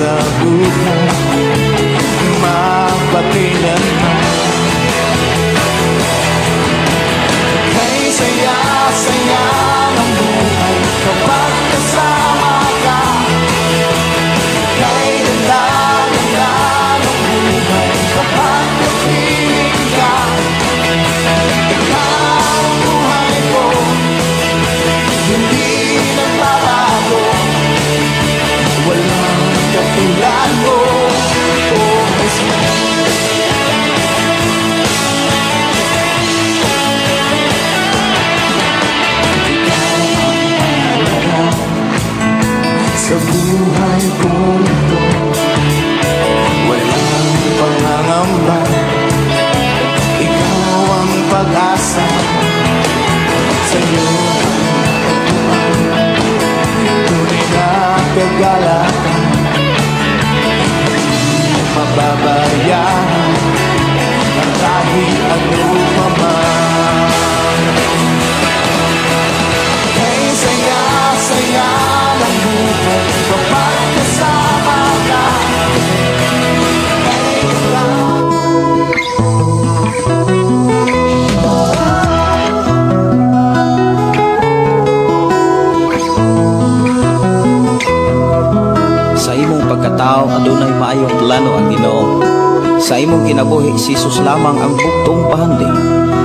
sa buhay mapakailanman. Kay saya-saya ng buhay kapag kasama ka. Kay ganda-ganda ng buhay kapag napiling ka. Ikaw ang buhay ko, hindi nagbabago. Walang katulad mo, oh Jesus. Sa buhay ko ito, walang pangangamba. Ikaw ang pag-asa, sa'yo tunay na kagalakan. Mababayaran ang kahit ano pa man. Kay saya-saya ng buhay kapag kasama ka. Kay Sa imong pagkatao adunay maayong plano ang Ginoo. Sa imong kinabuhi si Jesus lamang ang bugtong pahandi.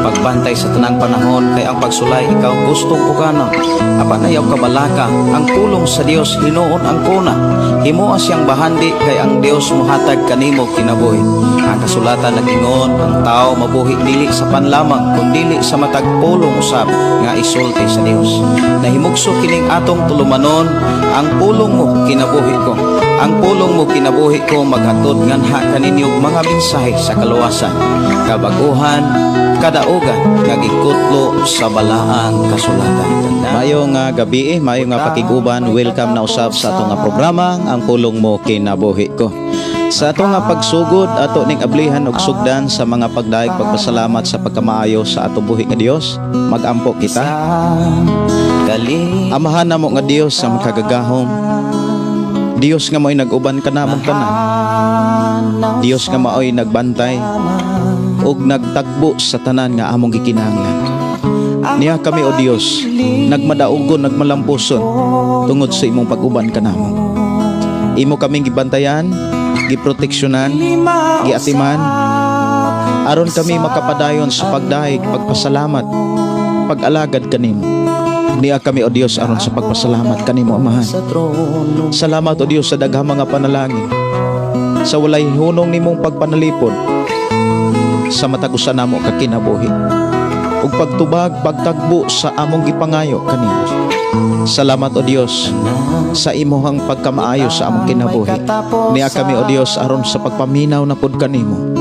Pagbantay sa tanang panahon kay ang pagsulay ikaw gustong pugana. Apan ayaw kabalaka ang pulong sa Dios hinuon ang kuna. Himuha siyang bahandi kay ang Dios mohatag kanimo kinabuhi. Ang kasulatan nagingon ang tao mabuhi dili sa panlamang kundi sa matag pulong usab nga isulti sa Dios. Nahimugso kining atong tulumanon ang pulong mo kinabuhi ko. Ang pulong mo kinabuhi ko maghatod nganha kaninyong mga mensahe sa kaluwasan, kabaguhan, kadaugan nga gikutlo sa balaang kasulatan. Mayong gabi, mayong pakiguban, welcome na usab sa atong programa ang pulong mo kinabuhi ko. Sa atong pagsugod ato ning ablihan og sugdan sa mga pagdaig pagpasalamat sa pagkamaayo sa atong buhi nga Dios, magampo kita. Amahan namo nga Dios sa makagagahom. Dios nga mo'y nag-uban ka namong tanan. Dios nga mo'y nagbantay ug nagtagbo sa tanan nga among gikinahanglan. Niya kami o Dios nagmadaugon, nagmalampuson tungod sa imong pag-uban ka namong. Imo kaming gibantayan, giproteksyonan, giatiman aron kami makapadayon sa pagdaig, pagpasalamat, pag-alagad kanimo. Niya kami o Dios aron sa pagpasalamat kanimo Amahan. Salamat o Dios sa daghang mga panalangin, sa walay hunong nimong pagpanalipod sa matagusan namo ka kinabuhi ug pagtubag pagtagbo sa among gipangayo kanimo. Salamat o Dios sa imong pagkamaayo sa among kinabuhi. Niya kami o Dios aron sa pagpaminaw na pud kanimo.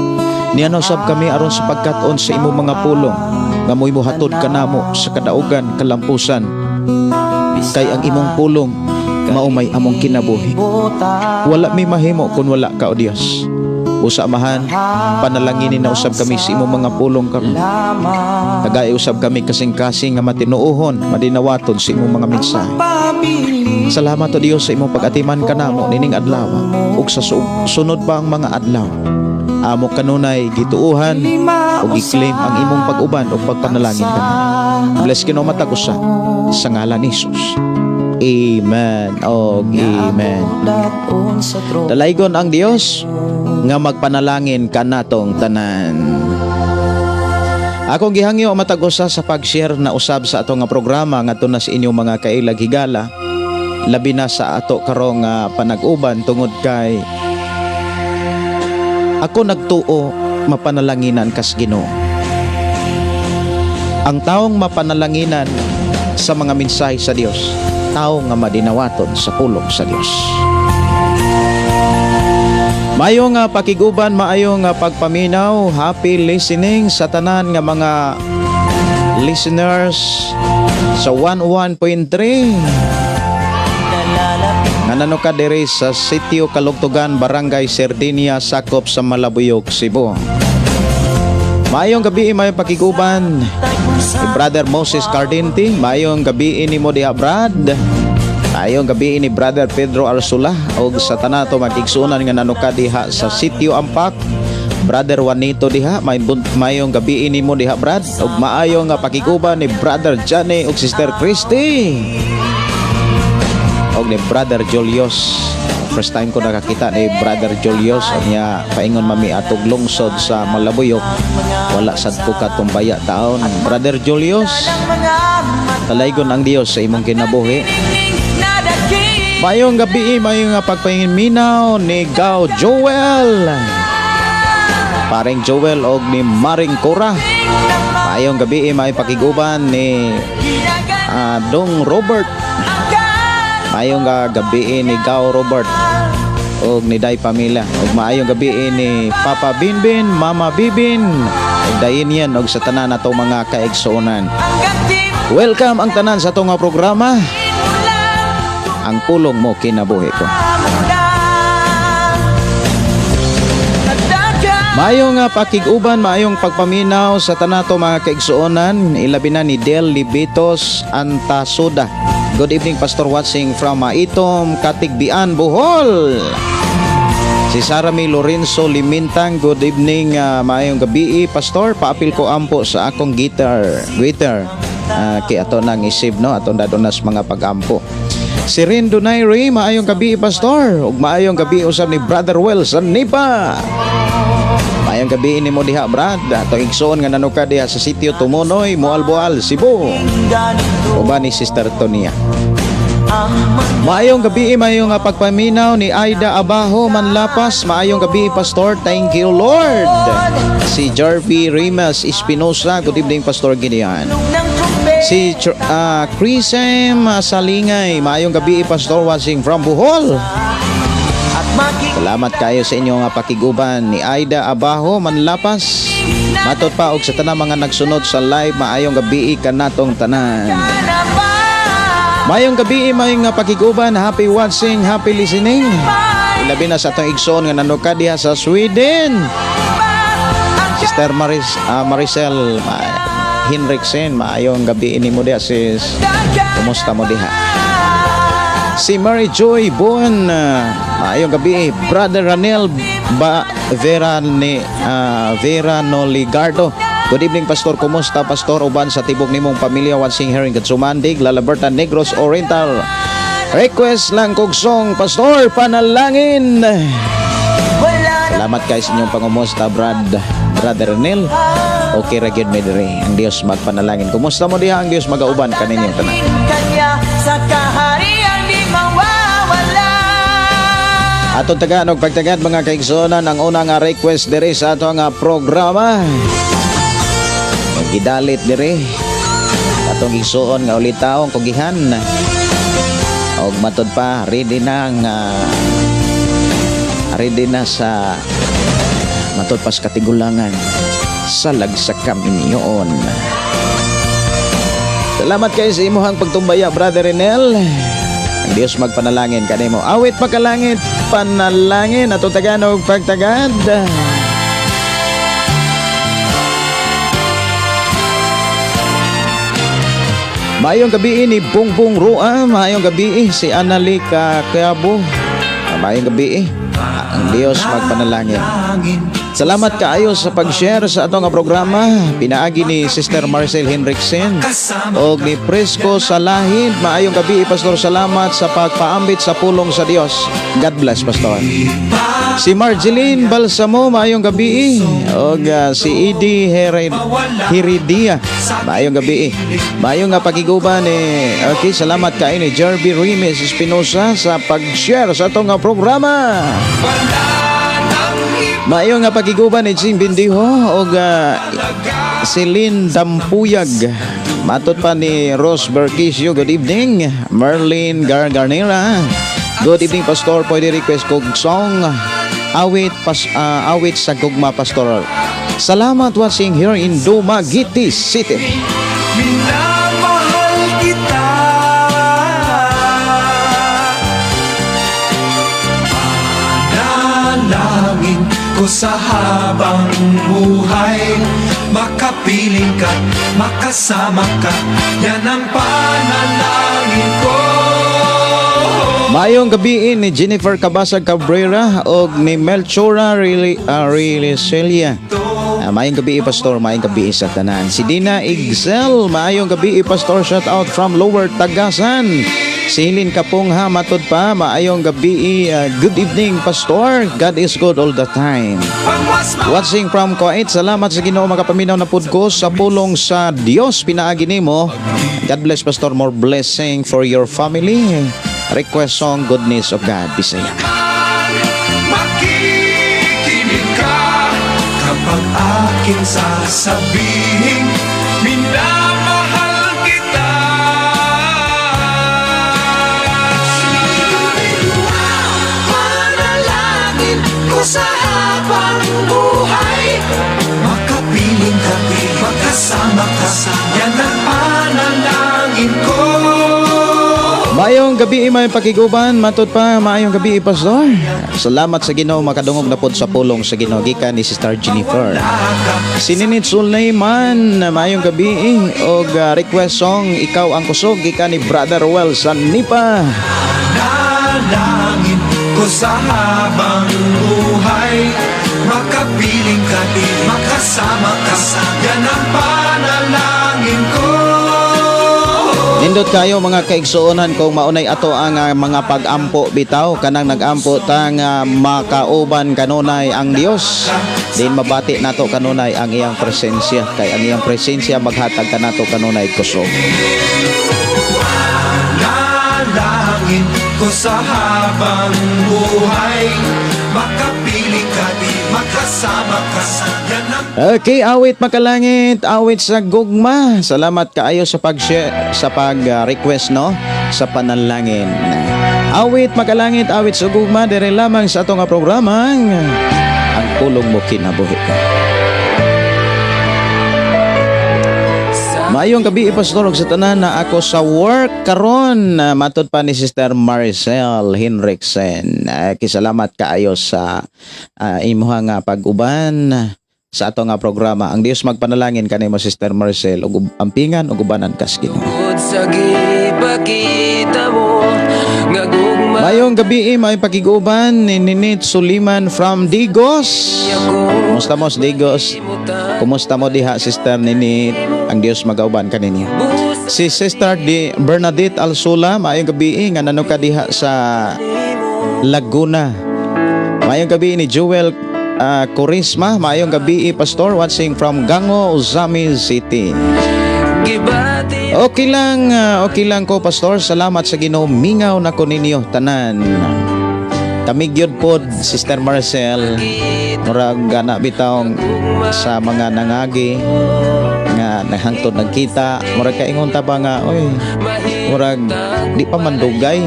Niya usab kami aron sa pagkat-on sa imong mga pulong nga mo'y muhatod kanamo sa kadaugan kalampusan kay ang imong pulong mao may among kinabuhi. Wala mi mahimo kun wala ka o Dios. Usa Amahan, panalanginin na usab kami sa imong mga pulong karon. Tagay usab kami kasing-kasing nga matinuohon, madinawaton sa imong mga mensahe. Salamat o Dios sa imong pag-atiman kanamo nining adlaw ug sa sunod pa ang mga adlaw. Amo kanunay gituuhan o giklaim ang imong pag-uban o pagpanalangin kami. Bless Ginoo matagusa sa ngalan ni Jesus. Amen o amen. Dalaygon ang Dios nga magpanalangin kanatong tanan. Akong gihangyo matagusa sa pag-share na usab sa ato nga programa ngadto na sa inyong mga kailag higala, labi na sa ato karong panag-uban tungod kay ako nagtuo mapanalanginan kas Ginoo. Ang taong mapanalanginan sa mga mensahe sa Dios, tao nga madinawaton sa pulong sa Dios. Mayong pakiguban, maayong pagpaminaw, happy listening sa tanan nga mga listeners sa 101.3 Nanano ka diri sa Sitio Kalugtugan, Barangay Sardinia, sakop sa Malabuyog, Cebu. Maayong gabi, may pakiguban ni Brother Moses Cardente. Maayong gabi ni mo diha, Brad. Maayong gabi ni Brother Pedro Arsula og sa tanato magigsunan nga nanuka diha sa Sitio Ampak. Brother Juanito diha, mayong gabi nimo diha Brad, ug maayo nga pakiguban ni Brother Johnny ug Sister Christy. Og ni Brother Julius. First time ko nakakita ni Brother Julius niya paingon mami atog lungsod sa Malabuyok. Wala sad ko katumbaya taon. Brother Julius, talaygon ang Dios sa imong kinabuhi. Mayong gabi, mayong pagpahinminaw ni Gao Joel. Paring Joel og ni Maring Cora. Mayong gabi, may pakiguban ni Dong Robert. Mayong gabi ni Gao Robert og ni Day Pamila. Og maayong gabi ni Papa Binbin, Mama Bibin. Og dayon yan og sa tanan nato mga kaigsuonan. Welcome ang tanan sa atong programa. Ang pulong mo kinabuhi ko. Mayong pakiguban, mayong pagpaminaw sa tanato mga kaigsuonan. Ilabi na ni Del Libitos Antasuda. Good evening, Pastor, watching from Itom, Katigbian, Bohol. Si Sarami Lorenzo Limintang, good evening, mayong gabi, Pastor. Paapil ko ampo sa akong guitar. Kaya ato nang isip, no? Ato na donas mga pagampo. Si Rindo Nairi, maayong gabi, Pastor. Ug maayong gabi usab ni Brother Wells Nipa. Maayong gabi ni mo diha, Brad. Ato igsoon nga nanuka diha sa Sitio Tumunoy, Moalboal, Cebu. Uban ni Sister Tonia. Maayong gabi, maayong pagpaminaw ni Aida Abajo Manlapas. Maayong gabi, Pastor. Thank you, Lord. Si Jarvie Rimas Espinosa, good evening, Pastor Gideon. Si Chrisem Salingay, maayong gabi, Pastor, watching from Bohol. Salamat kayo sa inyong pakiguban ni Aida Abajo Manlapas. Matot pa og sa tanang mga nagsunod sa live, maayong gabi kanatong tanan. Maayong gabi, maayong pakiguban, happy watching, happy listening. Ilabi na sa atong igsoon nga nanuka diha sa Sweden. Sister Maricel Henriksen, maayong gabi ni mo diha sis. Kumusta mo diha? Si Mary Joy Bon, maayong gabi. Brother Ranel Vera Noligardo, good evening, Pastor. Kumusta, Pastor? Uban sa tibok nimong pamilya watching here in Katsumandig, Lalaberta, Negros Oriental. Request lang kog song, Pastor, panalangin. Salamat kayo sa inyong pangumusta, Brother Ranel. Okay ra gyud medre. Ang Dios magpanalangin. Kumusta mo diha? Ang Dios magauban kaninyong tanan. Sa kaharian di mawawala. Atong tagaan og pagtagad mga kaigsonan, ang unang request diri sa atong programa. Gidalit diri. Atong igsuon nga ulit taong kugihan. Og matod pa ready na sa matod pas katigulangan salag sa kaminyoon. Salamat kayo sa imuhang pagtumbaya, Brother Renel. Ang Diyos magpanalangin kanimo. Awit pagkalangit, panalangin at Tagalog pagtagad. Mayong gabi ni Bongbong Rua, mayong gabi si Analika Kayabo. Mayong gabi ang Diyos magpanalangin. Salamat kaayo sa pag-share sa atong programa. Pinaagi ni Sister Marcel Henriksen o ni Presco Salahid. Maayong gabi, Pastor. Salamat sa pagpaambit sa pulong sa Diyos. God bless, Pastor. Si Marjeline Balsamo, maayong gabi. O si Edie Heridia, maayong gabi. Maayong pagiguban ni okay, salamat kaayo ni Jarvie Rimes Espinosa sa pag-share sa atong programa. Maayong pagiguban ni Jim Bindiho o Celine Dampuyag. Matot pa ni Rose Berkisio, good evening. Merlin Garganera, good evening, Pastor. Pwede request kong song awit sa gugma, Pastoral. Salamat watching here in Dumaguete City. Minamahal kita, panalangin ko sa habang buhay, makapiling ka, makasama ka, yan ang panalangin ko. Maayong gabi ni Jennifer Cabasag Cabrera o ni Melchora Celia. Maayong gabi Pastor, maayong gabi sa tanan. Si Dina Igzel, maayong gabi Pastor, shout out from Lower Tagasan. Si Hilin Kapong ha, matod pa, maayong gabi, good evening Pastor, God is good all the time. Watching from Kuwait, salamat sa Ginoo makapaminaw na pud ko sa pulong sa Dios pinaagi nimo. God bless Pastor, more blessing for your family. Request song Goodness of God, Bisaya. Makikinig ka kapag aking sasabihin, minamahal kita. Manalangin ko sa habang buhay, makapiling ka, magkasama ka, yan ang panalangin ko. Maayong gabi may pakiguban, matod pa, maayong gabi Pastor. Salamat sa Ginoo makadungog na pod sa pulong sa Ginoo gikan ni Sister Jennifer. Sininit Sulaiman, maayong gabi og request song Ikaw ang Kusog gikan ni Brother Well Sanipa. Nalangin ko sa habang buhay, makapiling ka, makasama ka, yan ang panalangin ko. Nindot kayo mga kaigsuonan kung maunay ato ang mga pag-ampo bitaw kanang nag-ampo tang makauban kanunay ang Dios. Din mabati nato kanunay ang iyang presensya kay ang iyang presensya maghatag kanato kanunay kusog. Nalangin ko sa habang buhay, makapiling ka, makasama ka, yan ang Okay, awit makalangit, awit sa gugma. Salamat kaayo sa pag-share, sa pag-request no sa panalangin. Awit makalangit, awit sa gugma dire lamang sa atong programa ang pulong mo kinabuhi. Maayong gabi Pastor og sa tanan na ako sa work karon. Matod pa ni Sister Maricel Henriksen. Kisalamat kaayo sa imuha nga pag-uban sa ato nga programa. Ang Dios magpanalangin kanimo Sister Maricel ug ampingan ug ubanan kas Ginoo. Mayong gabi may pakiguban ni Ninit Suliman from Digos. Kumusta mo Digos? Kumusta mo diha Sister Ninit? Ang Dios magauban kaninyo. Si Sister Bernadette Alsula, mayong gabi nga nano ka diha sa Laguna. Mayong gabi ni Joel Kurisma, maayong gabi Pastor, watching from Gango, Uzami City. Okay lang ko Pastor, salamat sa Ginoo, mingaw na ko ninyo tanan. Kamigyod pod Sister Marcel, murag gana bitawng sa mga nangagi nga nahangtod nagkita, murag kaingon ta ba nga oy, murag di pa mandugay.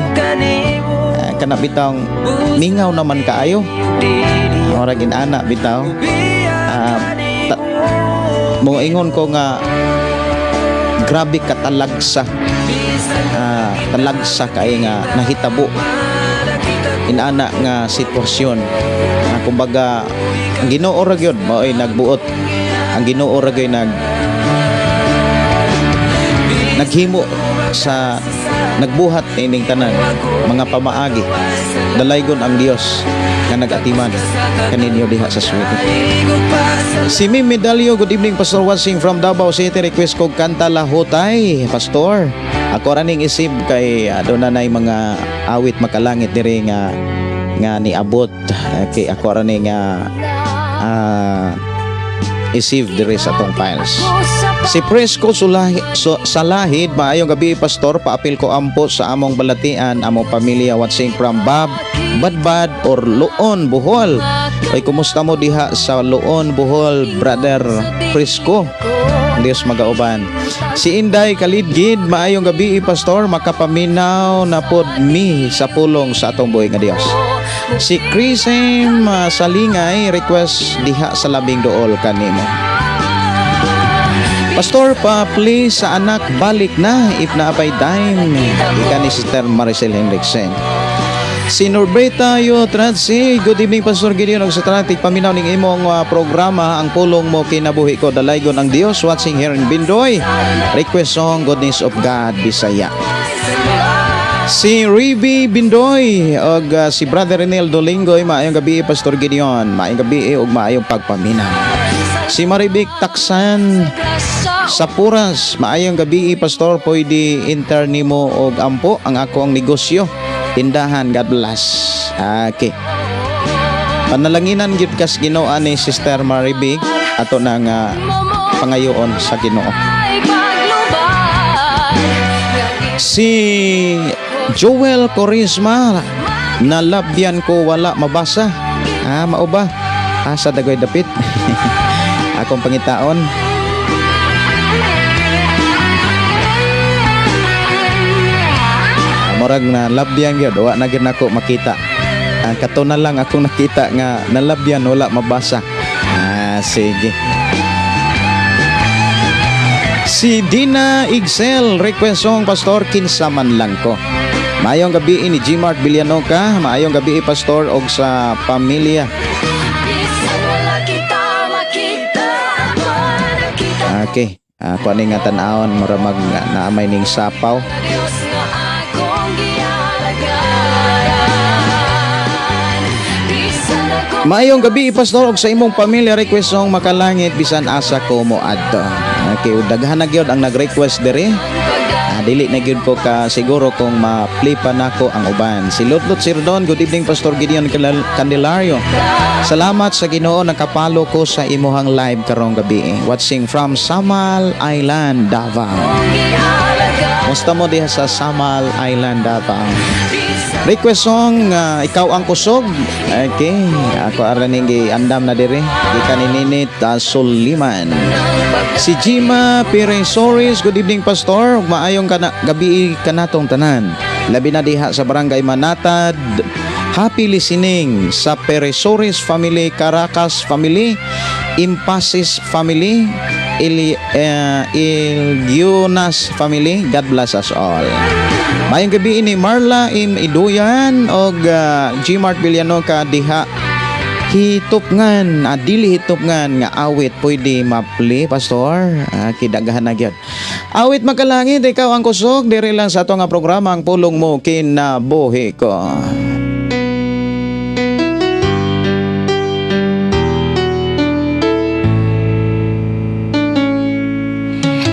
Kana bitawng mingaw naman kaayo. Murag inana bitaw. Mo ingon ko nga grabe ka talagsa. Talagsa kay nga nahitabo. Inana nga sitwasyon. Kumbaga ang Ginoo ra gyud mao ay nagbuot. Ang Ginoo ra gyud naghimo sa nagbuhat ining tanan mga pamaagi. Dalaygon ang Dios nga nag-atiman kaninyo diha sa Sweden. Si Mim Medalyo, good evening Pastor, watching from Davao City. Request ko kanta Lahutay Pastor. Ako raning isip kay adunay mga awit makalangit diri nga niabot kay ako raning isip diri sa tong files. Si Presco Salahid, maayong gabi Pastor, paapil ko ampo sa among balatian, among pamilya watching from Badbad or Luon, Bohol. Ay kumusta mo diha sa Luon, Bohol, Brother Presco? Diyos magauban. Si Inday Kalidgid, maayong gabi Pastor, makapaminaw na pod mi sa pulong sa atong buhay nga Dios. Si Chrisem Salingay, request diha sa labing dool kanimo. Pastor, pa-please sa anak balik na if naapay dime. Ika ni Sister Maricel Henriksen. Si Norberta Yotratsi, good evening Pastor Gideon og sa tanan paminaw ning imong programa ang pulong mo kinabuhi ko dalaygon ang Dios, watching here in Bindoy. Request song Goodness of God Bisaya. Si Riby Bindoy og si Brother Renel Dolingoy, maayong gabi Pastor Gideon, maayong gabi ug maayong pagpaminaw. Si Maribik Taksan sa Puras, maayong gabi Pastor, pwede enter nimo og ampo ang ako ang negosyo, tindahan. God bless. Okay. Panalanginan gyud kas Ginoo ni Sister Maribik ato nang pangayoon sa Ginoo. Si Joel Corisma, nalabyan ko wala mabasa. Mao ba? Sa dagoy dapit. Akong pangitaon. Murag na labyan gyud, wa na gyud nako makita. Kato na lang akong nakita nga nalabyan wala mabasa. Sige. Si Dina Ixel, request song Pastor, kinsa man lang ko. Maayong gabi ni Gmart Villanoca, maayong gabi Pastor og sa pamilya. Okay, ako ni nga tan-awon maramag naamay ning sapaw. Maayong gabi Pastor og sa imong pamilya, request song Makalangit bisan asa ko moadto. Okay, daghan na gyud ang nag-request diri. Dili na gyud ko ka siguro kung ma-play pa nako ang uban. Si Lutlot Sirdon, good evening Pastor Gideon Candelario. Salamat sa Ginoo nakapalo ko sa imuhang live karong gabi. Watching from Samal Island, Davao. Musta mo diha sa Samal Island, Davao? Request song Ikaw ang Kusog. Okay, ako araning andam na diri gikan ni Ninit Suliman. Si Jima Piresoris, good evening Pastor, maayong gabi kanatong tanan, labi na diha sa barangay Manatad. Happy listening sa Piresoris family, Caracas family, Impasis family, Ilgunas family. God bless us all. Mayong gabi ni Marla Iduyan og Gmart Villanoca diha hitupngan, dili hitupngan nga awit pwede ma-play Pastor. Kidaghan na gyud. Awit Makalangit, ikaw ang kusog diri lang sa ato nga programa ang pulong mo kinabuhi ko.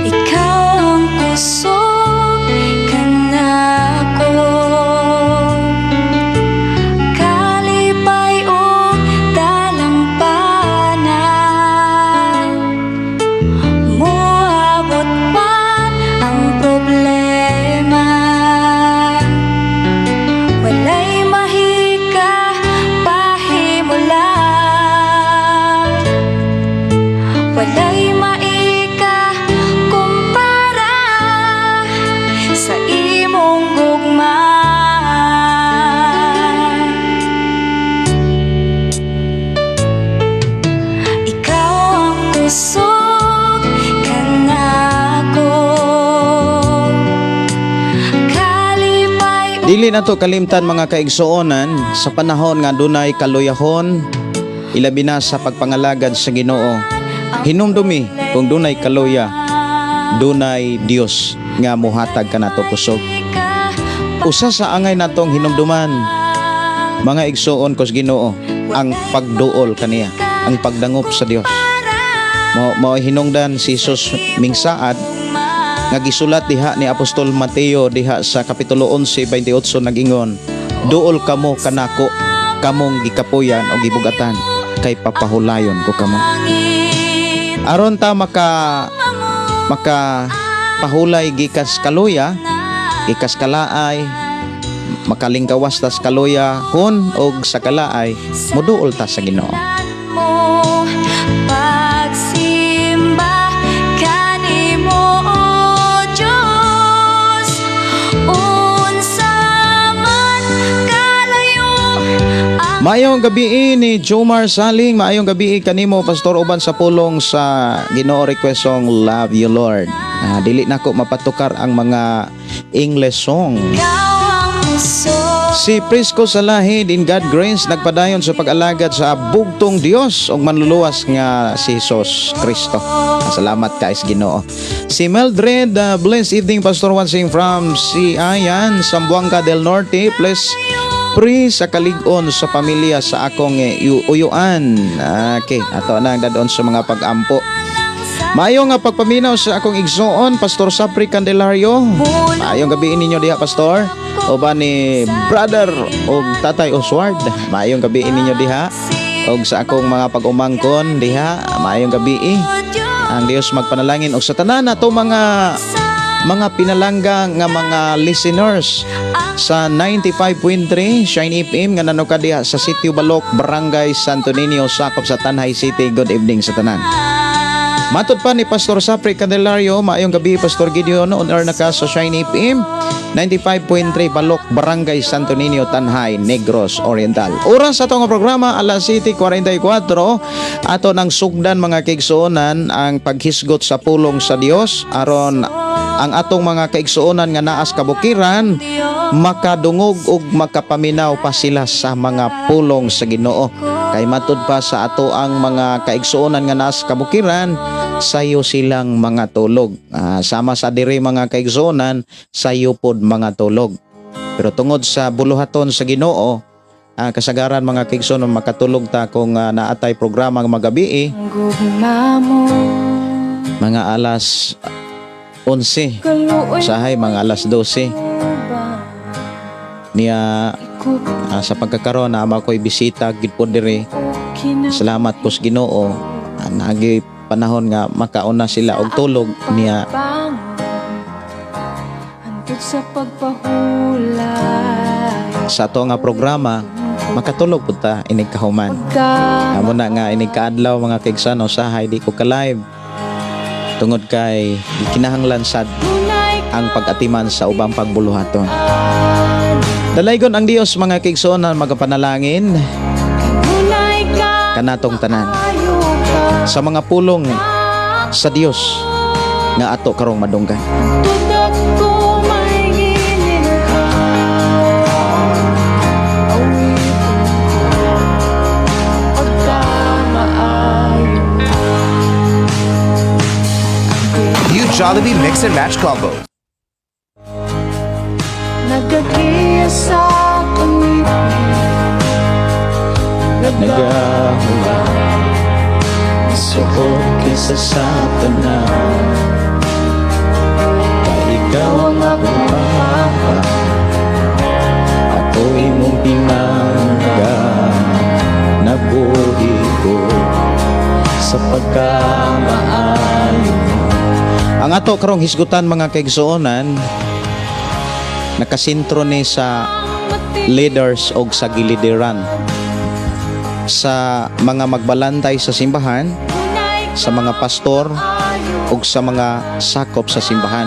Ikaw ang kusog Dili na to kalimtan mga kaigsuonan sa panahon nga dunay kaluyahon, ilabi na sa pagpangalagad sa Ginoo. Hinumdumi kung dunay kaluya, dunay Dios nga muhatag kanato kusog. Usa sa angay natong hinumduman mga igsuon kos Ginoo ang pagduol kaniya, ang pagdangop sa Dios. Mao hinungdan si Jesus mingsaad nga gisulat diha ni Apostol Mateo diha sa kapitulo 11:28 nagingon, duol kamo kanako, kamong gikapuyan o gibugatan, kay papahulayon ko kamo. Aron ta maka pahulay gikas kaluya, gikas kalaay, makalingkawas tas kaluya hon og sa kalaay, moduol ta sa Ginoo. Maayong gabi ni Jomar Saling, maayong gabi kanimo Pastor uban sa pulong sa Ginoo, request song Love You Lord. Dili nako mapatukar ang mga English song. Si Prisco Salahid in God Grace nagpadayon sa pag-alagad sa bugtong Dios ug manluluwas nga si Jesus Kristo. Salamat ka is Ginoo. Si Mildred, blessed evening Pastor watching from si Ayan, Sambuanga del Norte. Please pray sa kalig-on sa pamilya sa akong uyuan. Okay, ato na ang dadon sa mga pag-ampo. Maayong nga pagpaminaw sa akong igsoon, Pastor Sapri Candelario. Maayong gabi ninyo diha, Pastor. O ba ni Brother o Tatay Oswald. Maayong gabi ninyo diha. O sa akong mga pag-umangkon diha. Maayong gabi ang Dios magpanalangin. O sa tanan na to mga pinalangga nga mga listeners sa 95.3 Shine FM nga nanoka diha sa Sitio Balok, Barangay Santo Niño, sakop sa Tanay City. Good evening sa tanan. Matod pa ni Pastor Sapri Candelario, maayong gabi Pastor Gideon, on air na ka sa Shine FM 95.3 Balok, Barangay Santo Niño, Tanhay, Negros Oriental. Oras sa itong programa, alas 7:44, ato ng sugdan mga kaigsuonan ang paghisgot sa pulong sa Dios aron ang atong mga kaigsuonan nga naas kabukiran makadungog ug makapaminaw pa sila sa mga pulong sa Ginoo. Kay matud pa sa ato ang mga kaigsuonan nga naas kabukiran, sayo silang mga tulog. Sama sa diri mga kaigsuonan, sayo pod mga tulog. Pero tungod sa buluhaton sa Ginoo, kasagaran mga kaigsuonan makatulog ta kung naatay programa ng magabi mga alas 11, usahay mga alas 12 niya. Sa pagkakaroon na mako'y bisita gid po diri. Salamat po sa Ginoo. Nagi panahon nga makauna sila og tulog niya. Sa ato nga programa makatulog pud ta inig kahuman. Amo na nga inig kaadlaw mga kaigsuonan usahay di ko ka live. Tungod kay kinahanglan sad ang pag-atiman sa ubang pagbuluhaton. Dalaygon ang Dios mga kaigsuonan magapanalangin kanatong tanan sa mga pulong sa Dios nga ato karong madunggan. New Jollibee Mix and Match Combo. Nagkakriya sa Nagahula suot kisa sa tanan. Kay ikaw ang akong papa, ako imong pinangga. Nabuhi ko sa pagkamaayo. Ang ato karong hisgutan mga kaigsuonan nakasintro ni sa leaders o sa gilideran, sa mga magbalantay sa simbahan, sa mga pastor o sa mga sakop sa simbahan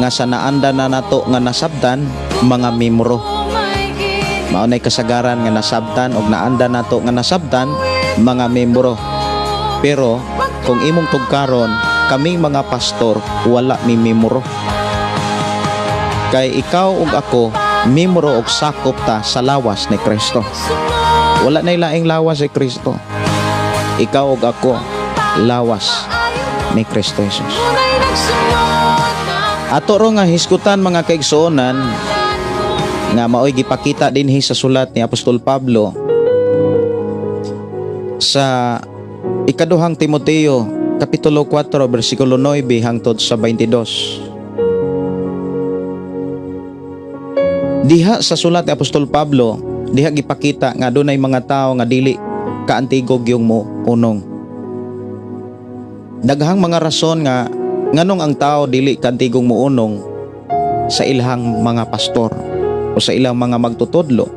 nga sa naanda na nato nga nasabtan mga membro. Maunay kasagaran nga nasabtan o naanda nato nga nasabtan mga membro. Pero kung imong tugkaron kaming mga pastor wala mi membro. Kay ikaw ug ako membro og sakop ta sa lawas ni Kristo. Wala na ilaing lawas si Kristo. Ikaw ug ako lawas ni Kristo Jesus. Ato ro nga hisgutan mga kaigsuonan nga maoy gipakita dinhi sa sulat ni Apostol Pablo sa ikaduhang Timoteo kapitulo 4 bersikulo 9 hangtod sa 22. Diha sa sulat ni Apostol Pablo, diha gipakita nga dunay mga tao nga dili kaantigog yung mo unong. Daghang mga rason nga nganong ang tao dili kaantigong mo unong sa ilahang mga pastor o sa ilang mga magtutudlo.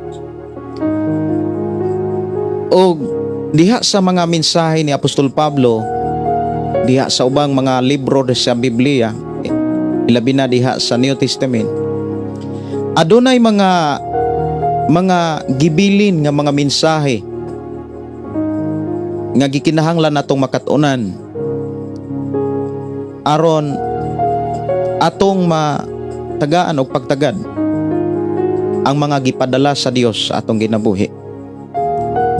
O diha sa mga mensahe ni Apostol Pablo, diha sa ubang mga libro sa Biblia, ilabi na diha sa New Testament, adunay mga gibilin nga mga mensahe nga gikinahanglan natong makatunan aron atong matagaan og pagtagad ang mga gipadala sa Dios sa atong ginabuhi.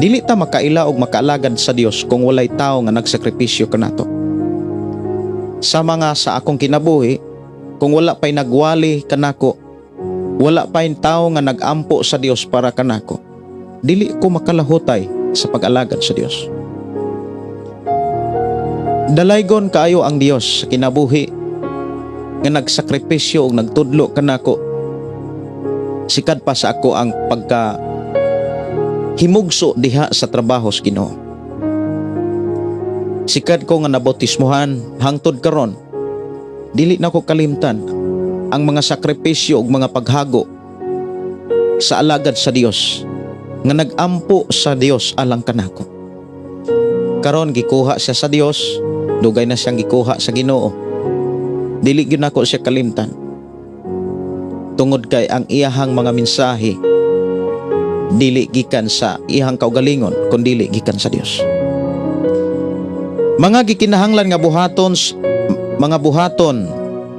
Dili ta makaila og makaalagad sa Dios kung walay tao nga nagsakripisyo kanato. sa mga sa akong kinabuhi, kung wala pa'y nagwali kanako, wala pa'y tao nga nagampo sa Dios para kanako, dili ko makalahutay sa pag-alagad sa Dios. Dalaygon kaayo ang Dios sa kinabuhi nga nagsakripisyo ug nagtudlo kanako. Sikad pa sa ako ang pagka himugso diha sa trabaho sa Ginoo. Sikad ko nga nabautismohan hangtod karon, dili na ko kalimtan ang mga sakripisyo ug mga paghago sa alagad sa Dios nga nagampo sa Dios alang kanako. Karon gikuha siya sa Dios, dugay na siyang gikuha sa Ginoo. Dili gyud nako siya kalimtan. Tungod kay ang iyahang mga mensahe dili gikan sa iyang kaugalingon, kundi dili gikan sa Dios. Mga gikinahanglan nga buhaton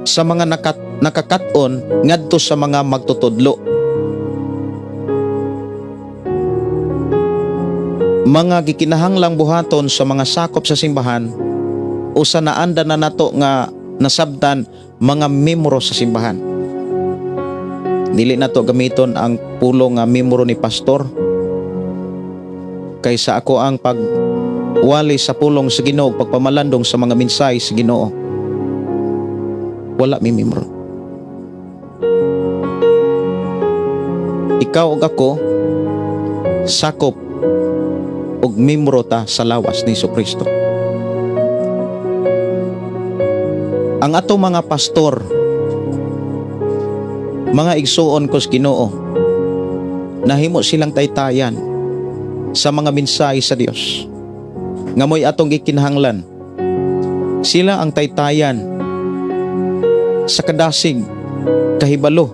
sa mga nakakat-on ngadto sa mga magtutudlo. Mga gikinahanglang buhaton sa mga sakop sa simbahan o sa naanda na nato nga nasabtan mga membro sa simbahan. Dili nato gamiton ang pulong nga membro ni pastor, kaysa ako ang pagwali sa pulong sa Ginoo, pagpamalandong sa mga mensahe sa Ginoo. Wala mi membro. Ikaw ug ako sakop ug membro ta sa lawas ni Jesucristo. Ang ato mga pastor, mga igsuon ko sa Ginoo, nahimo silang taytayan sa mga mensahe sa Dios nga mo'y atong gikinahanglan. Sila ang taytayan sa kadasig kahibalo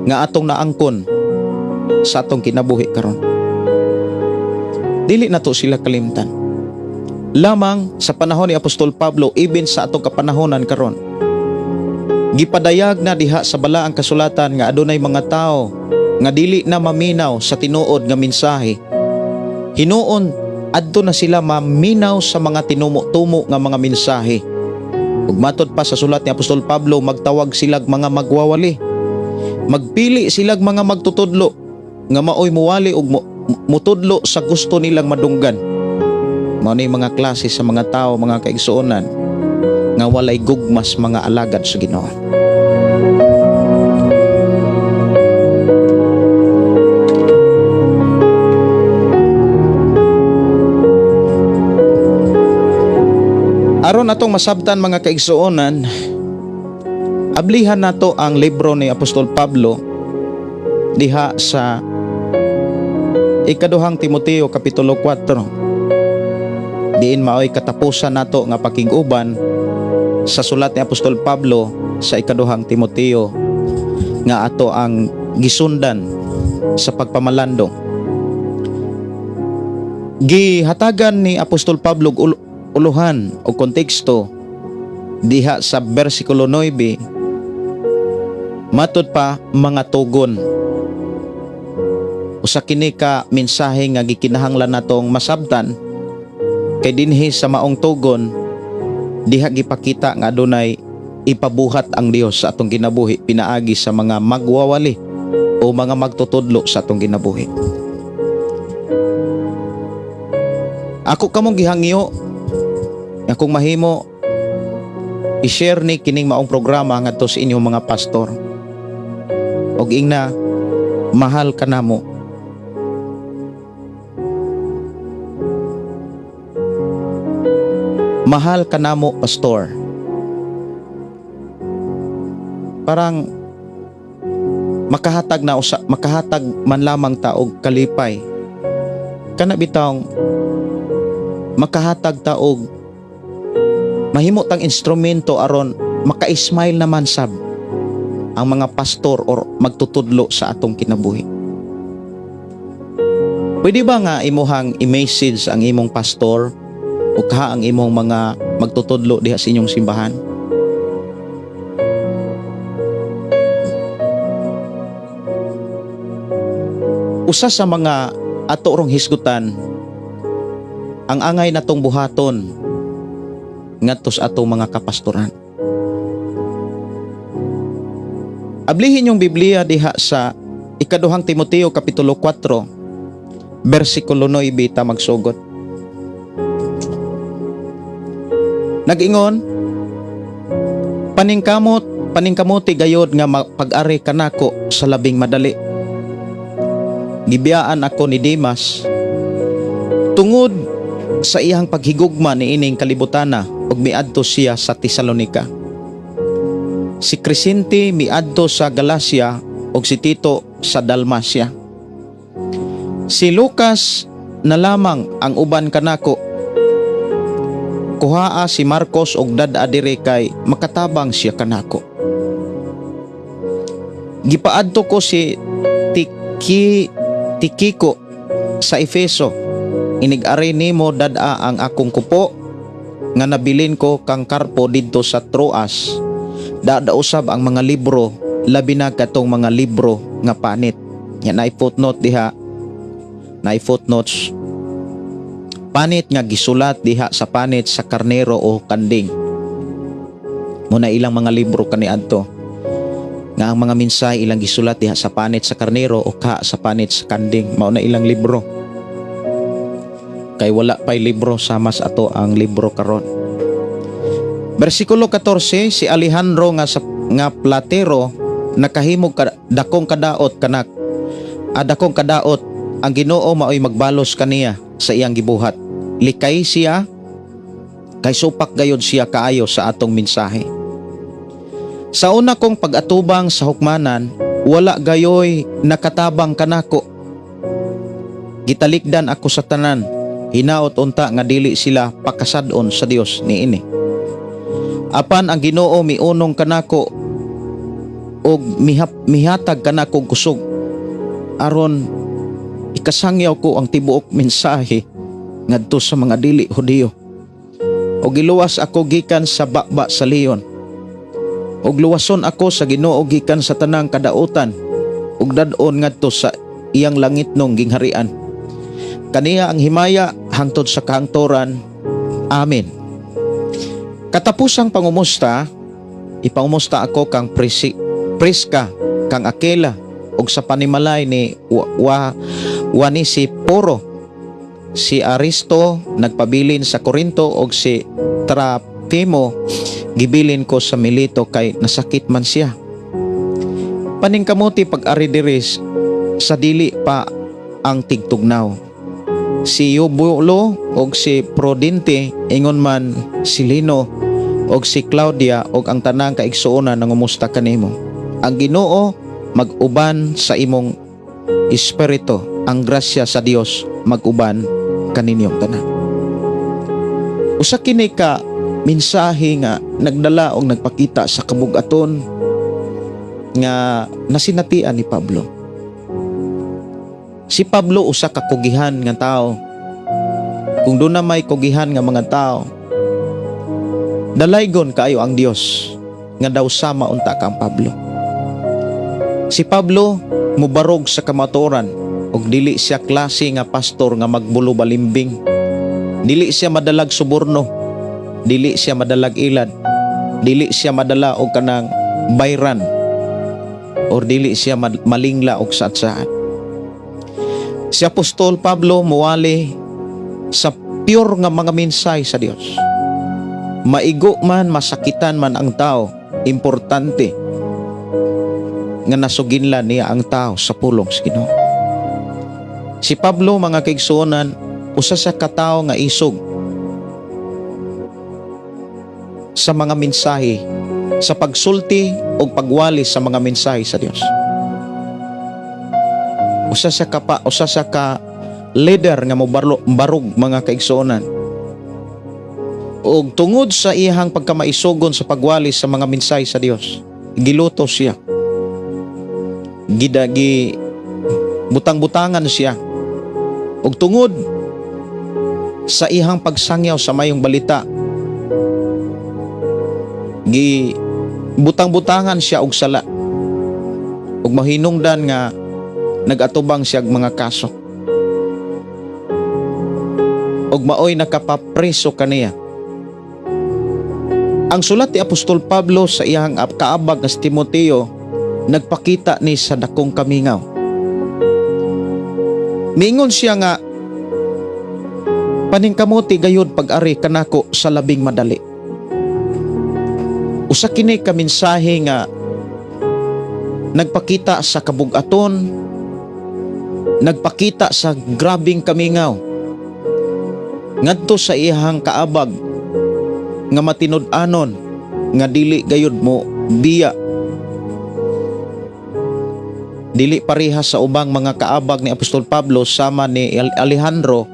nga atong naangkon sa atong kinabuhi karon. Dili nato sila kalimtan. Lamang sa panahon ni Apostol Pablo, even sa atong kapanahonan karon, gipadayag na diha sa balaang kasulatan nga adunay mga tao nga dili na maminaw sa tinuod nga mensahe. Hinuon adto na sila maminaw sa mga tinumo-tumo nga mga mensahe. Ug matod pa sa sulat ni Apostol Pablo, magtawag silag mga magwawali. Magpili silag mga magtutudlo nga maoy muwali ug mutudlo sa gusto nilang madunggan. Mao ni mga klase sa mga tao, mga kaigsuonan nga walay gugmas mga alagad sa Ginoo. Aron atong masabtan mga kaigsuonan, ablihan nato ang libro ni Apostol Pablo diha sa ikaduhang Timoteo kapitulo 4. Diin maoy katapusan nato nga pakig-uban sa sulat ni Apostol Pablo sa ikaduhang Timoteo nga ato ang gisundan sa pagpamalandong. Gihatagan ni Apostol Pablo uluhan o konteksto diha sa bersikulo 9, matod pa mga tugon. Usa kini ka mensahe nga gikinahanglan natong masabtan, kay dinhi sa maong tugon diha gipakita nga adunay ipabuhat ang Dios sa atong kinabuhi pinaagi sa mga magwawali o mga magtutudlo sa atong kinabuhi. Ako kamong gihangyo, akong mahimo i-share ni kining maong programa ngadto sa inyong mga pastor. Og ingna, mahal ka namo. Mahal ka namo, pastor. Parang makahatag man lamang ta og kalipay. Kana bitawng makahatag ta og mahimo tang instrumento aron maka-smile naman sab ang mga pastor or magtutudlo sa atong kinabuhi. Pwede ba nga imuhang i-message ang imong pastor o kaha ang imong mga magtutudlo diha sa inyong simbahan? Usa sa mga ato rong hisgutan, ang angay natong buhaton ngadto sa ato mga kapastoran. Ablihin yung Biblia diha sa ikaduhang Timoteo kapitulo 4 versikulo 9 ta magsugot. Nag-ingon, paningkamuti gayod nga pag-ari kanako sa labing madali. Gibiyaan ako ni Demas tungod sa iyang paghigugma ni ining kalibutana ug miadto siya sa Tesalonica. Si Crescente miadto sa Galacia ug si Tito sa Dalmacia. Si Lucas na lamang ang uban kanako. Kuhaa si Marcos og dad-a diri kay makatabang siya kanako. Gipaadto ko si Tikiko sa Efeso. Inig-ari nimo dad-a ang akong kupo nga nabilin ko kang Karpo didto sa Troas. Dada usab ang mga libro, labi na katong mga libro nga panit. Yan ay footnote diha. Na footnotes. Panit nga gisulat diha sa panit sa karnero o kanding. Muna ilang mga libro kaniadto. Nga ang mga minsay ilang gisulat diha sa panit sa karnero o ka sa panit sa kanding. Mao na ilang libro. Kay wala pa'y libro sama sa ato ang libro karon. Versikulo 14, si Alejandro nga platero nakahimog dakong kadaot kanak. Dakong kadaot ang Ginoo maoy magbalos kaniya sa iyang gibuhat. Likay siya kay supak gayod siya kaayo sa atong mensahe. Sa una kong pag-atubang sa hukmanan, wala gayoy nakatabang kanako. Gitalikdan ako sa tanan, hinaot unta nga dili sila pakasadon sa Dios niini. Apan ang Ginoo miunong kanako og mihatag kanako kusog aron ikasangyaw ko ang tibuok mensahe ngadto sa mga dili Hudiyo. Og giluwas ako gikan sa bakba sa leon. Og luwason ako sa Ginoo gikan sa tanang kadautan ug dad-on ngadto sa iyang langitnong gingharian. Kaniya ang himaya hangtod sa kahangturan. Amen. Katapusang pangumusta, ipangumusta ako kang Priska, kang Aquila ug sa panimalay ni Onesiporo. Si Aristo nagpabilin sa Korinto og si Tropimo gibilin ko sa Mileto kay nasakit man siya. Paningkamuti pag-ari diri sa dili pa ang tigtugnaw. Si Eubulo og si Prodinte ingon man si Lino og si Claudia og ang tanang kaigsuonan nangumusta kanimo. Ang Ginoo mag-uban sa imong espiritu. Ang grasya sa Dios mag-uban kaninyong tanan. Usa kini ka mensahe nga nagdala og nagpakita sa kabug-aton nga nasinatian ni Pablo. Si Pablo usa ka kugihan nga tao. Kung doon na may kugihan nga mga tao, dalaygon kaayo ang Dios nga daw sama unta kang Pablo. Si Pablo mubarog sa kamatuoran ug dili siya klase nga pastor nga magbulo balimbing. Dili siya madalag suborno, dili siya madalag ilad, dili siya madala og kanang bayran, or dili siya malingla og satsaan. Si Apostol Pablo muwali sa pure nga mga mensahe sa Dios. Maigo man, masakitan man ang tao, importante nga nasuginlan niya ang tao sa pulong sa Ginoo. Si Pablo, mga kaigsuonan, usa sa katao nga isog sa mga mensahe, sa pagsulti o pagwali sa mga mensahe sa Dios. Usa sa ka leader nga barog mga kaigsuonan. Og tungod sa iyang pagkamaisugon sa pagwali sa mga mensahe sa Dios, giluto siya. Butang-butangan siya. Og tungod sa iyang pagsangyaw sa mayong balita, butang-butangan siya og sala. Og mahinungdan nga nagatubang siya mga kaso. Og maoy nakapapreso kaniya. Ang sulat ni Apostol Pablo sa iyang kaabag na si Timoteo nagpakita ni sa dakong kamingaw. Miingon siya nga, paningkamuti gayud pag-ari kanako sa labing madali. Usa kini ka mensahe nga nagpakita sa kabug-aton, nagpakita sa grabing kamingaw ngadto sa iyang kaabag nga matinud-anon nga dili gayud mo biya, dili parehas sa ubang mga kaabag ni Apostol Pablo sama ni Alejandro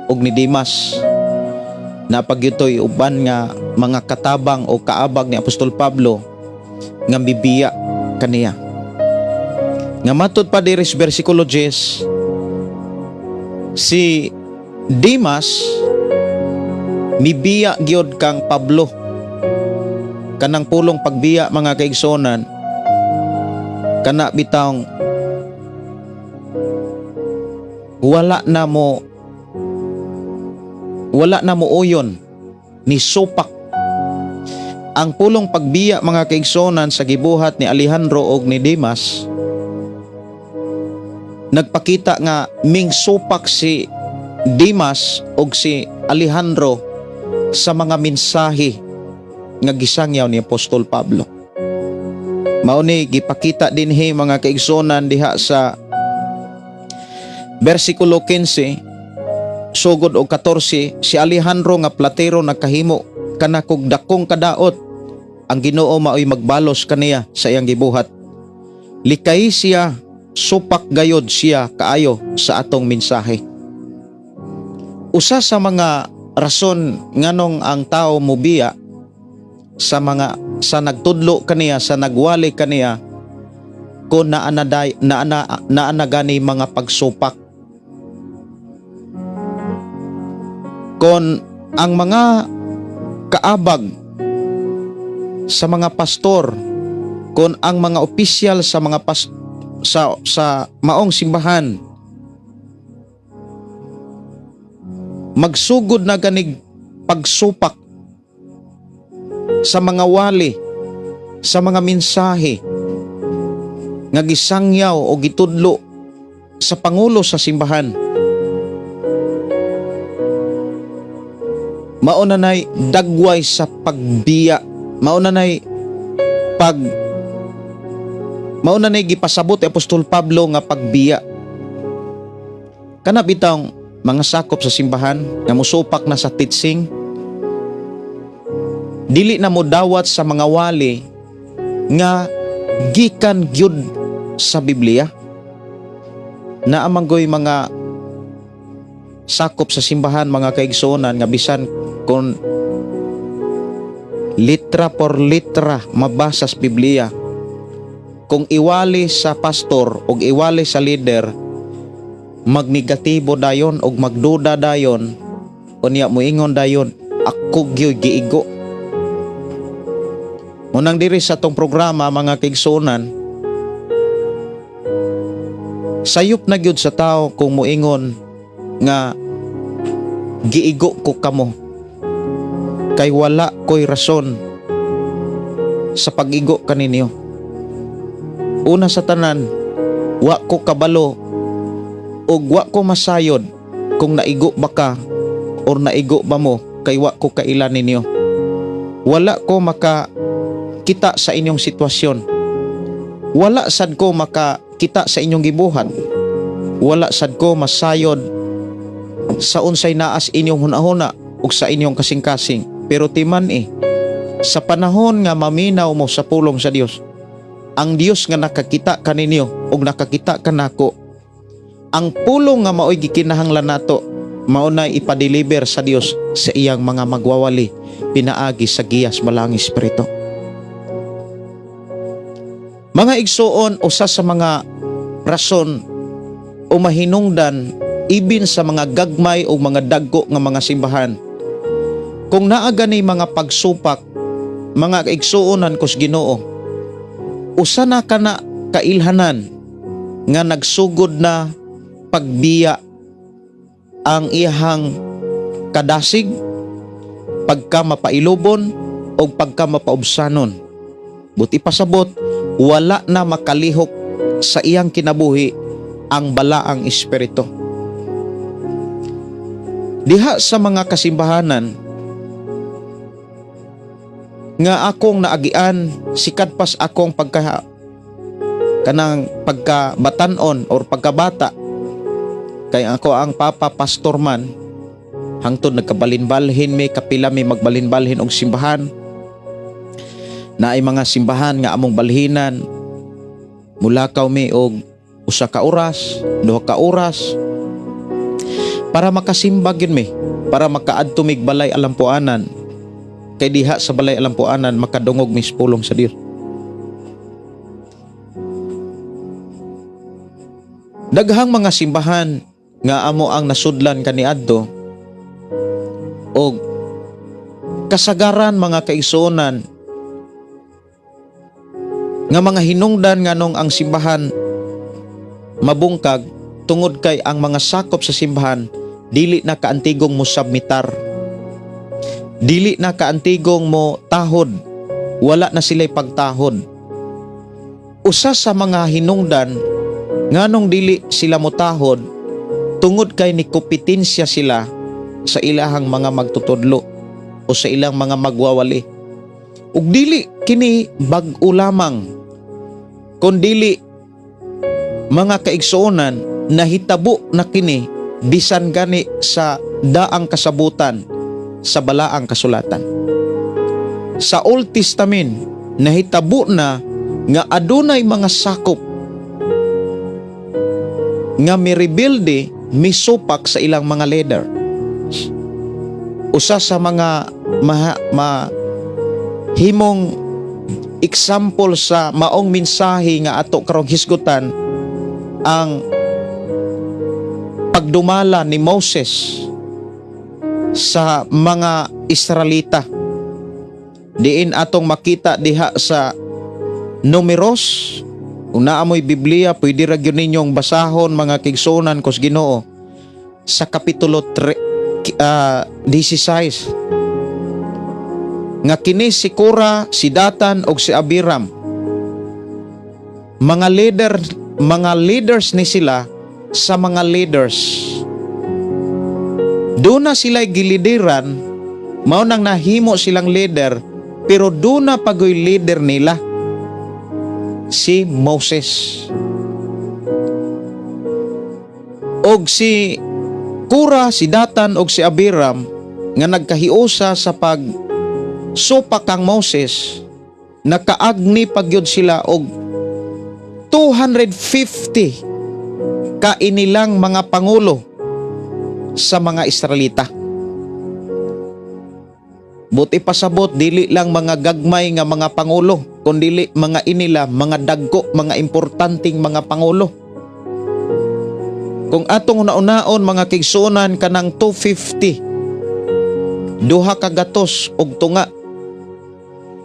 ug ni Dimas na pagyutoy uban nga mga katabang o kaabag ni Apostol Pablo nga bibiya kaniya. Nga matud pa diri sa bersikulo 10, si Dimas mibiya gyud kang Pablo. Kanang pulong pagbiya mga kaigsonan, kana bitawng wala na mo uyon ni supak. Ang pulong pagbiya mga kaigsonan sa gibuhat ni Alejandro og ni Dimas nagpakita nga ming supak si Dimas og si Alejandro sa mga mensahe nga gisangyaw ni Apostol Pablo. Mao ni gipakita dinhi mga kaigsonan diha sa bersikulo 15 sugod og 14, si Alejandro nga platero nagkahimo kanakog dakong kadaot. Ang Ginoo maoy magbalos kaniya sa iyang gibuhat. Likay siya, supak gayod siya kaayo sa atong mensahe. Usa sa mga rason nganong ang tao mubiya sa nagtudlo kaniya, sa nagwali kaniya kung naana gani mga pagsupak. Kung ang mga kaabag sa mga pastor, kung ang mga opisyal sa mga sa maong simbahan magsugod na ganig pagsupak sa mga wali, sa mga mensahe nga gisangyaw o gitudlo sa pangulo sa simbahan, maunanay dagway sa pagbiya, maunanay gipasabot ni Apostol Pablo nga pagbiya. Kana bitang mga sakop sa simbahan nga musupak na sa teaching, dili na mo dawat sa mga wali nga gikan gyud sa Biblia. Naamanggoy mga sakop sa simbahan mga kaigsonan nga bisan kung litra por litra mabasa sa Biblia, kung iwali sa pastor o iwali sa leader, magnegatibo dayon o magduda dayon, unya moingon dayon ako gyud giigo. Munang diri sa tong programa mga kaigsonan, sayop na gyud sa tao kung moingon nga giigo ko kamo, kay wala ko'y rason sa pag-igo kaninyo. Una sa tanan, wa ko kabalo o wa ko masayod kung naigo ba ka or naigo ba mo, kay wa ko kailan ninyo. Wala ko makakita sa inyong sitwasyon. Wala sad ko makakita sa inyong gibuhat. Wala sad ko masayod sa unsay naas inyong hunahuna ug sa inyong kasing-kasing. Pero timan sa panahon nga maminaw mo sa pulong sa Dios, ang Dios nga nakakita kaninyo ug nakakita kanako, ang pulong nga maoy gikinahanglan nato maunay ipadeliver sa Dios sa iyang mga magwawali pinaagi sa giyas balang espiritu. Mga igsoon, usa sa mga rason o mahinungdan ibin sa mga gagmay o mga dagko nga mga simbahan, kung naaga ni mga pagsupak, mga igsuonan kus Ginoo, usa na kana kailhanan nga nagsugod na pagbiya ang iyang kadasig, pagka mapailubon o og pagka mapaubsanon. Buti pasabot, wala na makalihok sa iyang kinabuhi ang balaang espiritu. Diha sa mga kasimbahanan nga akong naagian, sikat pas akong pagkabatanon or pagkabata, kay ako ang papa pastor man, hangtod nagkabalinbalhin mi, kapila mi magbalinbalhin og simbahan. Na ay mga simbahan nga among balhinan, mulakaw mi og 1 ka oras, 2 ka oras, para makasimba gyud mi, para makaadto mig balay alampuanan. Kay diha sa balay alampuanan makadungog mi pulong sa Dios. Daghang mga simbahan nga amo ang nasudlan kaniadto og kasagaran mga kaigsuonan nga mga hinungdan nganong ang simbahan mabungkag tungod kay ang mga sakop sa simbahan dili na kaantigong mo submitar, dili na kaantigong mo tahod, wala na sila'y pagtahod. Usa sa mga hinungdan nganong dili sila mo tahod tungod kay ni kompetensya sila sa ilahang mga magtutudlo o sa ilang mga magwawali. Ug dili kini bag-o lamang, kundili mga kaigsuonan nahitabo na kini bisan gani sa daang kasabutan sa balaang kasulatan. Sa Old Testament nahitabo na nga adunay mga sakop nga mirebilde, misupak sa ilang mga leader. Usa sa mga himong example sa maong mensahe nga ato karong hisgutan ang pagdumala ni Moses sa mga Israelita. Diin atong makita diha sa Numeros. Kung naamoy Biblia, pwede ra gyud ninyong basahon mga kigsunan kos Ginoo sa kapitulo 16 nga kini si Korah, si Datan og si Abiram, mga leaders ni sila sa mga leaders. Doon na sila gilideran, mao nang nahimo silang leader, pero doon na pagoy leader nila si Moses. Og si Korah, si Datan og si Abiram nga nagkahiusa sa pagsupak kang Moses, nakaagni pagyud sila og 250 ka inilang mga pangulo sa mga Israelita. Buti pasabot, dili lang mga gagmay nga mga pangulo, kundili mga inila, mga dagko, mga importanteng mga pangulo. Kung atong una-unaon mga kigsunan kanang 250, duha ka gatos og tunga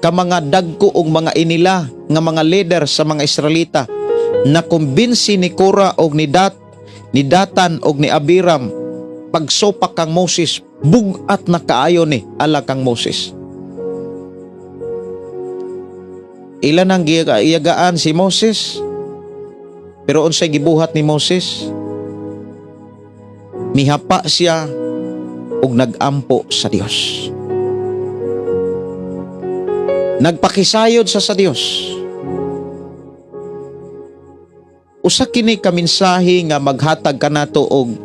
ka mga dagko og mga inila nga mga leader sa mga Israelita, na kumbinsi ni Korah og ni Datan og ni Abiram pagsopak kang Moses, bugat na kaayo ni ala kang Moses. Ilan ang iyagaan si Moses, pero unsay gibuhat ni Moses? Mihapa siya og nagampo sa Dios. Nagpakisayod sa Dios. Usa kini ka mensahe nga maghatag kanato og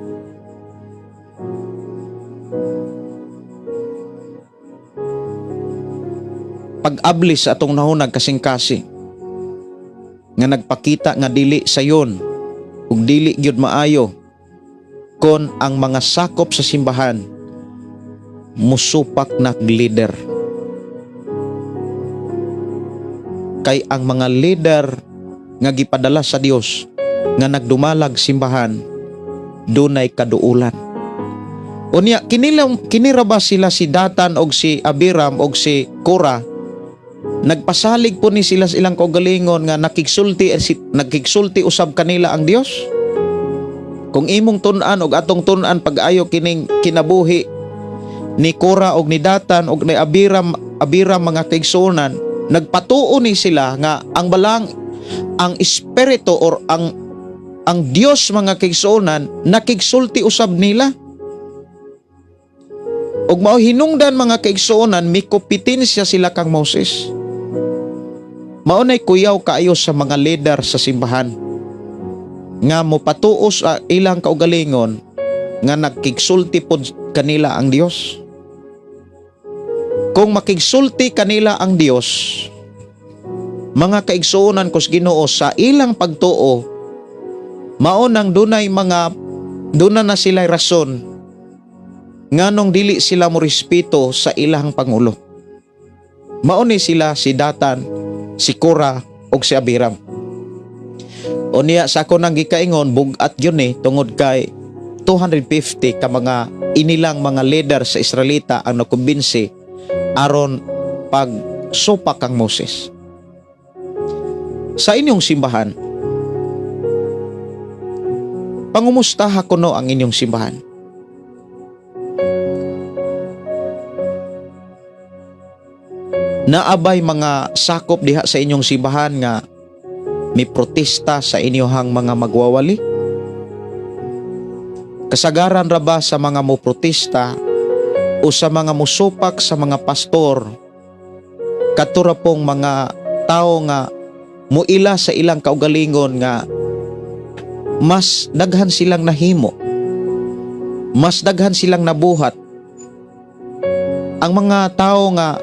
pag-abli sa atong nahunag kasing-kasi nga nagpakita nga dili sayon ug dili gyud maayo kon ang mga sakop sa simbahan musupak na leader. Kay ang mga leader nga gipadala sa Dios nga nagdumalag simbahan, dunay kaduulan. Unya kinira ba sila si Datan og si Abiram og si Korah, nagpasalig po ni sila ilang kaugalingon nga nakigsulti usab kanila ang Dios? Kung imong tun-an og atong tun-an pag-ayo kining kinabuhi ni Korah og ni Datan og ni Abiram Abiram mga kaigsuonan, nagpatuo ni sila nga ang espiritu or ang Dios mga kaigsuonan nakigsulti usab nila. Ug mao hinungdan mga kaigsuonan, mikopitensya sila kang Moses. Maunay kuyaw kaayo sa mga leader sa simbahan nga mopatuo sa ilang kaugalingon nga nagkigsulti pod kanila ang Dios. Kung makigsulti kanila ang Dios, mga kaigsuonan kos Ginoo sa ilang pagtuo, maunang dunay duna na sila'y rason nganong dili sila mo respeto sa ilang pangulo. Mauni sila si Datan, si Korah ug si Abiram. Unya sa ako nang gikaingon bugat yun tungod kay 250 ka mga inilang mga leader sa Israelita ang nakumbinsi aron pag sopa kang Moses. Sa inyong simbahan, pangumustaha kuno ang inyong simbahan. Naabay mga sakop diha sa inyong simbahan nga may protesta sa inyohang mga magwawali? Kasagaran ra ba sa mga mo protesta o sa mga musupak sa mga pastor katura pong mga tao nga muila sa ilang kaugalingon nga mas daghan silang nahimo, mas daghan silang nabuhat? Ang mga tao nga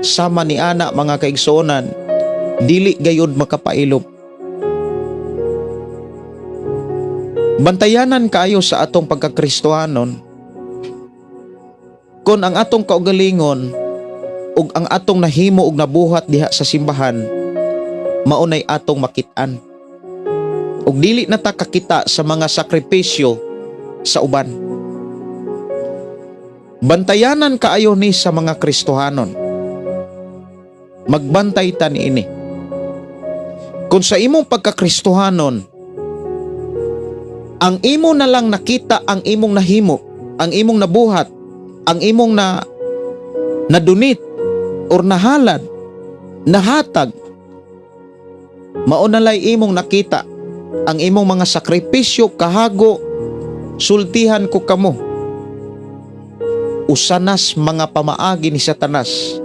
sama ni ana mga kaigsuonan dili gayud makapailop. Bantayanan kaayo sa atong pagkakristohanon kung ang atong kaugalingon ug ang atong nahimo ug nabuhat diha sa simbahan maunay atong makit-an, ug dili na ta kakita sa mga sakripisyo sa uban. Bantayanan kaayo ni sa mga Kristohanon. Magbantay ta niini. Kung sa imong pagkakristohanon, ang imo na lang nakita ang imong nahimo, ang imong nabuhat, ang imong nadunit or nahalad, nahatag, maunalay imong nakita ang imong mga sakripisyo, kahago, sultihan ko kamo. Usanas mga pamaagi ni Satanas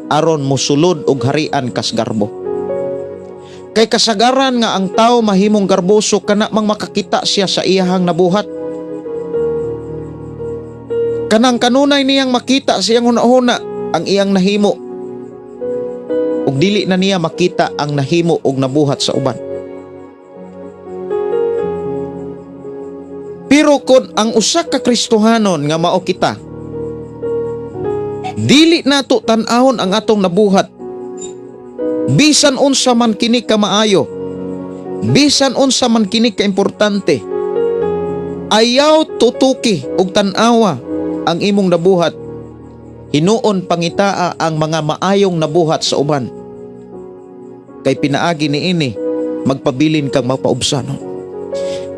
aron mosulod og harian kas garbo. Kay kasagaran nga ang tao mahimong garboso kana mang makakita siya sa iyahang nabuhat. Kanang kanunay niyang makita siyang hunahuna ang iyang nahimo, ug dili na niya makita ang nahimo ug nabuhat sa uban. Pero kung ang usa ka Kristohanon nga mao kita, dili nato tan-awon ang atong nabuhat. Bisan unsa man kini ka maayo, bisan unsa man kini ka importante, ayaw tutuki og tan-awa ang imong nabuhat. Hinuon pangitaa ang mga maayong nabuhat sa uban. Kay pinaagi niini, magpabilin kang mapaubsanon.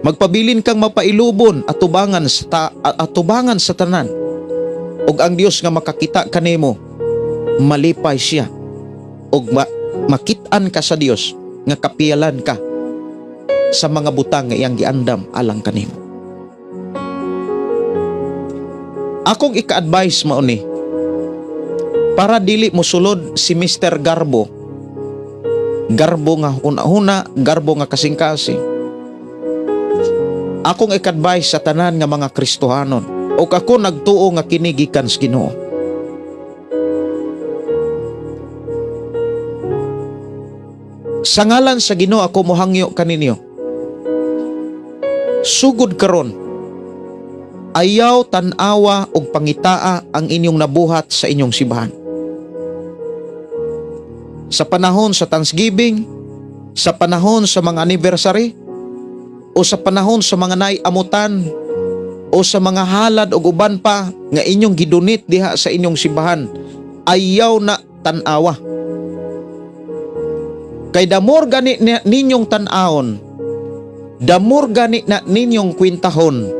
Magpabilin kang mapailubon atubangan sa tanan. Og ang Dios nga makakita kanimo, malipay siya. Og makit-an ka sa Dios nga kapiyalan ka sa mga butang nga iyang giandam alang kanimo. Akong ika-advise mao ni, para dili mo sulod si Mr. Garbo nga una-una, garbo nga kasing-kasing. Akong ika-advise sa tanan nga mga Kristohanon, o ako nagtuo nga kini gikan sa Ginoo. Sa ngalan sa Ginoo ako mohangyo kaninyo. Sugod karon, ayaw tan-awa og pangitaa ang inyong nabuhat sa inyong simbahan. Sa panahon sa Thanksgiving, sa panahon sa mga anniversary, o sa panahon sa mga naiamutan, o sa mga halad o uban pa nga inyong gidunit diha sa inyong simbahan, ayaw na tan-awa. Kay damor gani ninyong tan-aon, damor gani na ninyong kwintahon,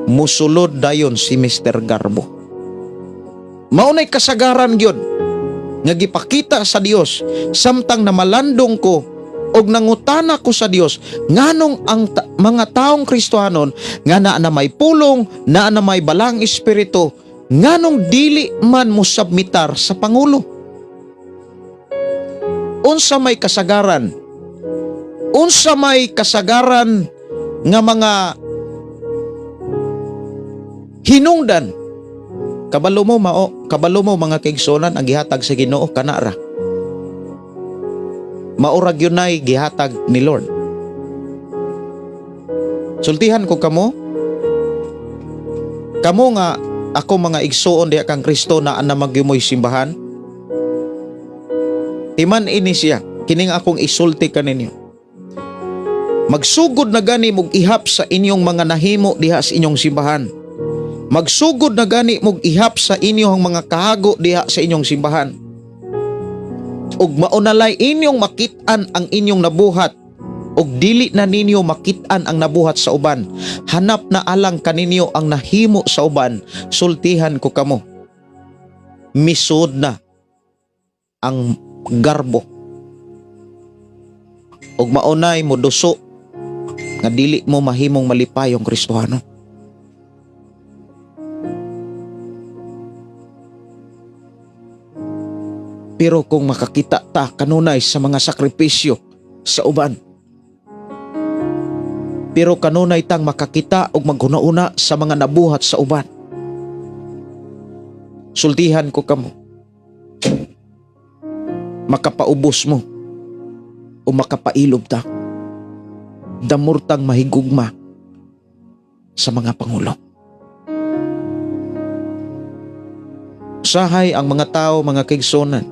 musulod dayon si Mr. Garbo. Maunay kasagaran gyud nga gipakita sa Dios samtang namalandong ko og nangutana ko sa Dios nganong ang mga taong Kristohanon nga naa na may pulong, naa na may balang espiritu, nganong dili man mo submitar sa pangulo? Unsa may kasagaran? Unsa may kasagaran nga mga hinungdan? Kabalo mo mga kaigsunan ang gihatag sa Ginoo kanara. Maurag yun ay gihatag ni Lord. Sultihan ko kamo nga ako mga igsuon diha kang Kristo na ana magyumoy simbahan. Timan ini siya, kining akong isulti kaninyo. Magsugod na gani mog ihap sa inyong mga nahimo diha sa inyong simbahan. Magsugod na gani mog ihap sa inyong mga kahago diha sa inyong simbahan. Ug maunalay inyong makit-an ang inyong nabuhat, ug dili na ninyo makit-an ang nabuhat sa uban. Hanap na alang kaninyo ang nahimo sa uban. Sultihan ko kamo, misud na ang garbo. Ug maunay mo duso nga dili mo mahimong malipayong Kristohano. Pero kung makakita ta kanunay sa mga sakripisyo sa uban, pero kanunay tang makakita og maghuna-una sa mga nabuhat sa uban, sultihan ko kamo, makapaubos mo o makapailob ta, damurtang mahigugma sa mga pangulo. Usahay ang mga tao, mga kaigsunan,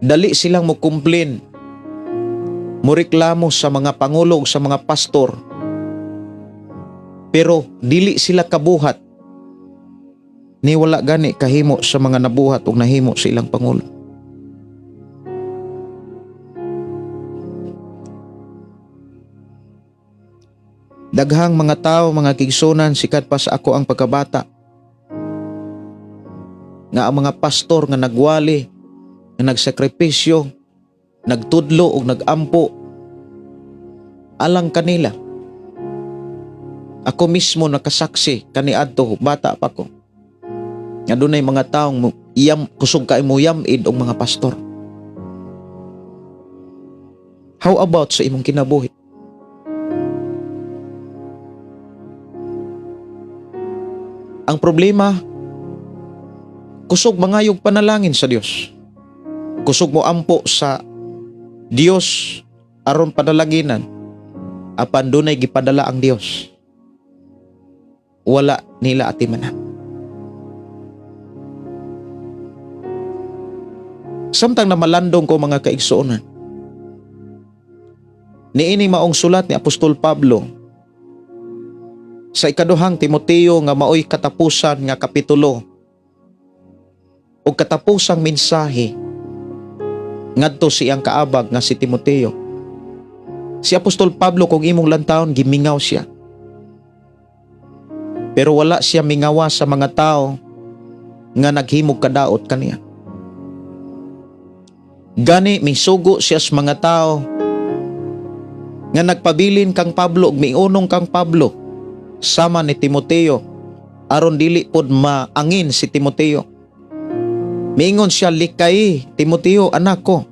dali silang mo complain, mo reklamo sa mga pangulo ug sa mga pastor, pero dili sila kabuhat ni wala gani kahimo sa mga nabuhat ug nahimo sa ilang pangulo. Daghang mga tao, mga kigsunan, sikat pa sa ako ang pagkabata, nga ang mga pastor nga nagwali, nga nagsakripisyo, nagtudlo o nagampo alang kanila. Ako mismo nakasaksi kaniadto bata pa ko nga dunay mga taong kusog kay mo yamid og mga pastor. How about sa imong kinabuhi? Ang problema, kusog mangayog panalangin sa Dios. Kusog mo ampo sa Dios aron padalaginan, apan dunay gipadala ang Dios. Wala nila atimanan. Samtang na malandong ko mga kaigsuonan, niini maong sulat ni Apostol Pablo sa ikaduhang Timoteo nga maoy katapusan nga kapitulo o katapusang mensahe ngadto siyang kaabag nga si Timoteo. Si Apostol Pablo kung imong lantawon gimingaw siya, pero wala siya mingawa sa mga tao nga naghimog kadaot kaniya. Gani misugo siya sa mga tao nga nagpabilin kang Pablo ug miunong kang Pablo sama ni Timoteo aron dili pod maangin si Timoteo. Miingon siya, likay Timoteo anak ko,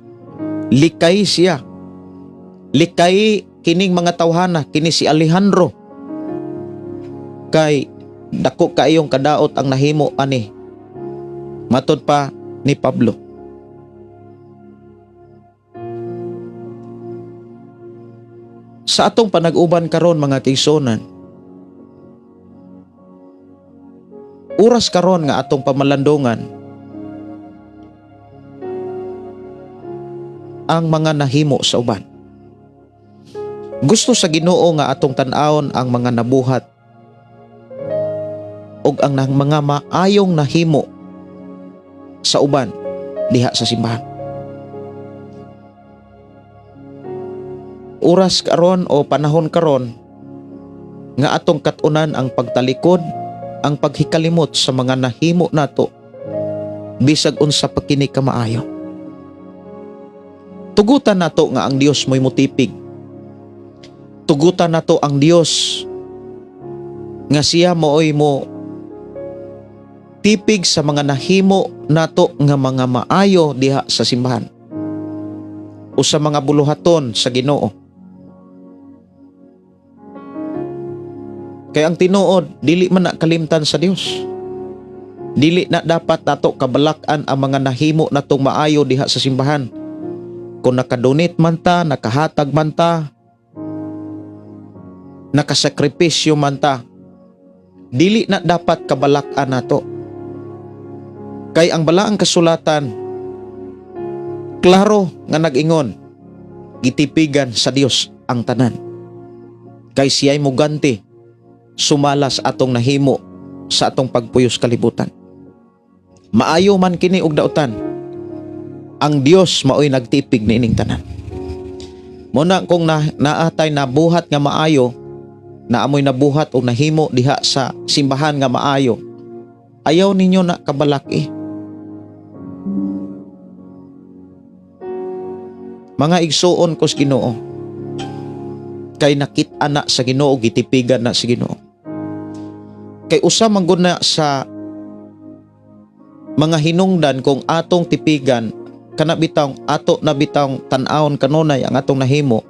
likay siya, likay kining mga tawhana, kini si Alejandro, kay dako kaayong kadaot ang nahimo ani. Matod pa ni Pablo. Sa atong panag-uban karon mga kaigsuonan, oras karon nga atong pamalandongan ang mga nahimo sa uban. Gusto sa Ginoo nga atong tan-awon ang mga nabuhat ug ang mga maayong nahimo sa uban diha sa simbahan. Oras karon o panahon karon nga atong kat-unan ang pagtalikod ang paghikalimot sa mga nahimo nato bisag unsa pa kini kamaayo. Tugutan nato nga ang Dios mo'y mutipig. Tugutan nato ang Dios nga siya mooy mo tipig sa mga nahimo nato nga mga maayo diha sa simbahan o sa mga buluhaton sa Ginoo. Kaya ang tinuod, dili man na kalimtan sa Dios. Dili na dapat nato kabalakan ang mga nahimo natong maayo diha sa simbahan. Kung nakadonate man ta, nakahatag man ta, nakasakripisyo man ta, dili na dapat kabalakan nato. Kay ang balaang kasulatan, klaro nga nag-ingon, gitipigan sa Dios ang tanan. Kay siya'y muganti, sumalas atong nahimo sa atong pagpuyos kalibutan. Maayo man kini og dautan, ang Dios maoy nagtipig niining tanan. Muna kung naatay nabuhat nga maayo, naamoy nabuhat o nahimo diha sa simbahan nga maayo, ayaw ninyo na kabalaki. Mga igsuon ko sa Ginoo, kay nakit-a na sa Ginoo, gitipigan na sa Ginoo. Kay usa man gud na sa mga hinungdan kung atong tipigan, kana bitang ato na bitang tan-awon kanunay ang atong nahimo,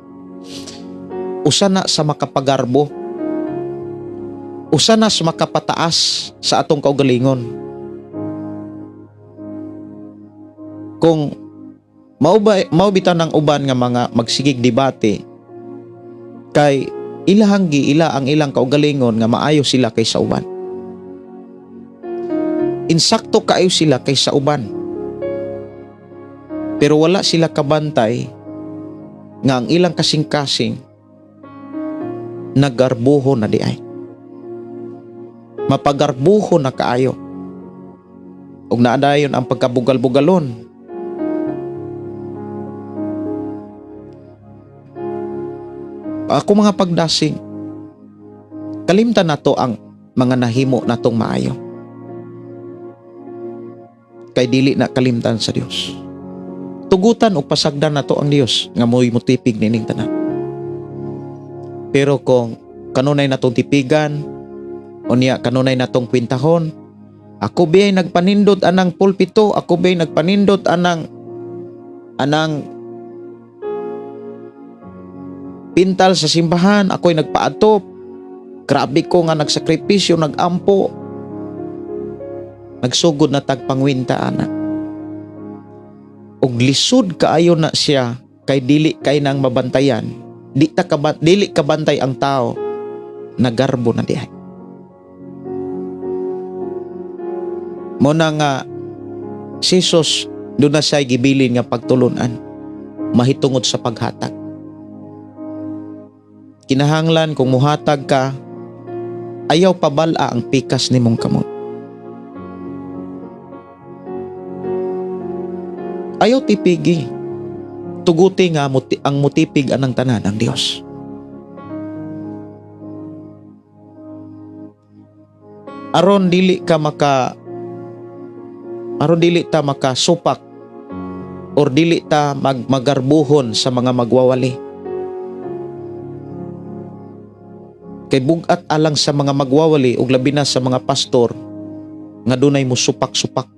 usa na sa makapagarbo, usa na sa makapataas sa atong kaugalingon. Kung mao bitaw ng uban nga mga magsigig debate, kay ilahang giila ang ilang kaugalingon nga maayo sila kaysa uban. Insakto kaayo sila kaysa uban. Pero wala sila kabantay nga ang ilang kasing-kasing nagarbuho na di ay. Mapagarbuho na kaayo. Ug naadayon ang pagkabugal-bugalon. Ako mga pagdasing, kalimtan nato ang mga nahimo natong maayo. Kay dili na kalimtan sa Dios. Tugutan o pasagdan nato ang Dios nga mo'y mutipig nining tanan. Pero kung kanunay natong tipigan, o niya kanunay natong kwintahon, ako ba'y nagpanindot anang pulpito, ako ba'y nagpanindot anang pintal sa simbahan, ako'y nagpaatop, grabe ko nga nagsakripisyo, nagampo, nagsugod na tagpangwinta ana. Og lisod kaayo na siya, kay dili kay nang mabantayan, dili kabantay ang tao, nagarbo na dihay. Muna nga si Jesus doon na siya gibilin nga pagtulunan, mahitungod sa paghatag. Kinahanglan kung muhatag ka, ayaw pabala ang pikas nimong kamot. Ayaw tipigi. Tuguti nga ang mutipig anang tanan ang Dios. Aron dili ta makasupak or dili ta magarbuhon sa mga magwawali. Kay bugat alang sa mga magwawali ug labi na sa mga pastor nga dunay mo supak-supak.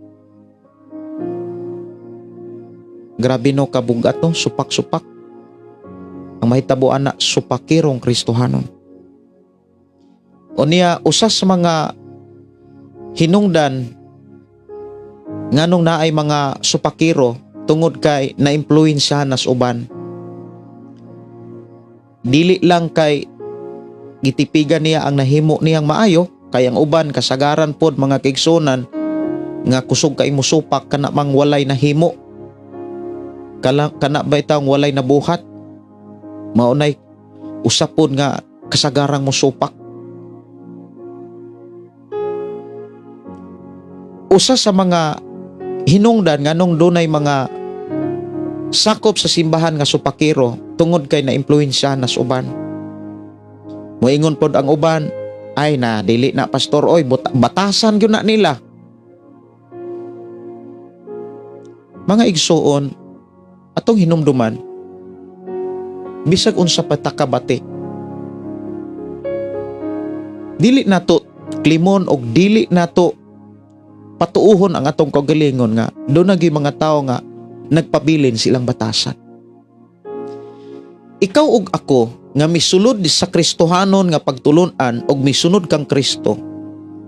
Grabe no kabugat no, supak-supak. Ang mahitabuan na supakirong Kristohanon. O niya, usa sa mga hinungdan nganong naay mga supakiro tungod kay na-impluwensyahan nas uban. Dili lang kay gitipigan niya ang nahimo niyang maayo, kay ang uban kasagaran pod mga kaigsunan nga kusog kay musupak kana mang walay nahimo. Kana ba itang walay nabuhat? Maunay usapon nga kasagarang musupak. Usa sa mga hinungdan nganong dunay mga sakop sa simbahan nga supakiro tungod kay na-impluwensyahan nas uban. Moingon pod ang uban, Ay na, dili na pastor, oy, batasan gyud na nila. Mga igsuon, atong hinumduman, bisag unsa pa takabati. Dili nato klimon og dili nato patuuhon ang atong kaugalingon nga doon nagi mga tao nga nagpabilin silang batasan. Ikaw ug ako nga misulod sa Kristohanon nga pagtulon-an og misunod kang Kristo,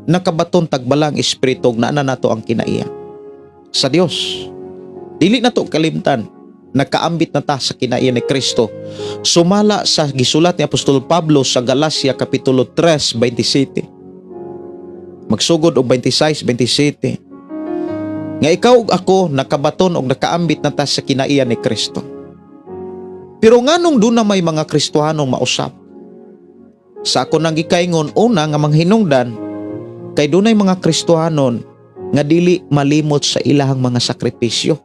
nakabaton tagbalang espiritu og naa nato ang kinaiya sa Dios. Dili nato kalimtan, nakaambit na ta sa kinaiya ni Kristo. Sumala sa gisulat ni Apostol Pablo sa Galacia kapitulo 3:27. Magsugod og 26-27. Nga ikaw ug ako nakabaton og nakaambit na ta sa kinaiya ni Kristo. Pero nganong doon na may mga Kristohanong mausap? Sa ako nang gikaingon, una nga manghinungdan, kay doon ay mga Kristohanon nga dili malimot sa ilahang mga sakripisyo.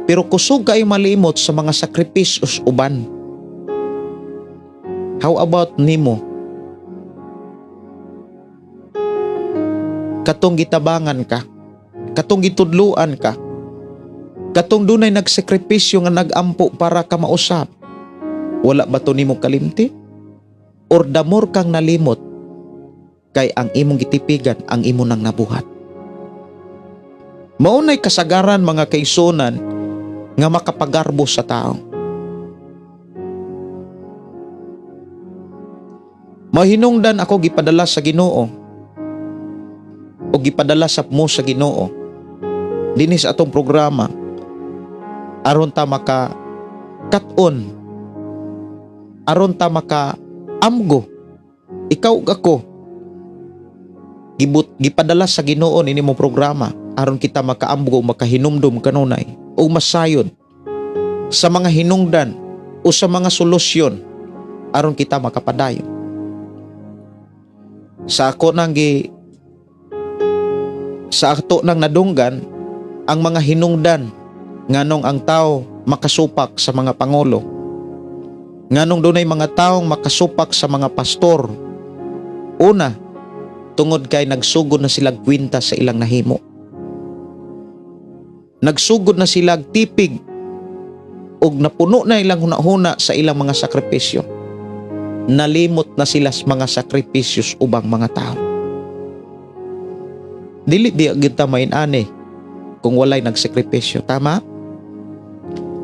Pero kusog kayo malimot sa mga sakripisyos uban. How about nimo? Katong gitabangan ka, katong gitudluan ka, katong dunay nagsakripisyo nga nagampo para ka mausap, wala ba to nimo kalimti? Or damor kang nalimot kay ang imong gitipigan ang imo nang nabuhat? Maunay kasagaran mga kaigsunan nga makapagarbo sa tao. Mahinungdan ako gipadala sa Ginoo o gipadala sa mo sa Ginoo dinis atong programa aron ta maka kat-on, aron ta maka amgo. Ikaw ug ako gipadala sa Ginoo ini mo programa aron kita makaamgo, makahinumdum kanunay o masayon sa mga hinungdan o sa mga solusyon aron kita makapadayon. Sa ato nang nadunggan ang mga hinungdan nganong ang tao makasupak sa mga pangulo, nganong dunay mga taong makasupak sa mga pastor. Una, tungod kay nagsugod na sila kwinta sa ilang nahimo. Nagsugod na sila tipig ug napuno na ilang hunahuna sa ilang mga sakripisyo. Nalimot na sila sa mga sakripisyos ubang mga tao. Dili di kita main-ani kung walay nagsakripisyo, tama?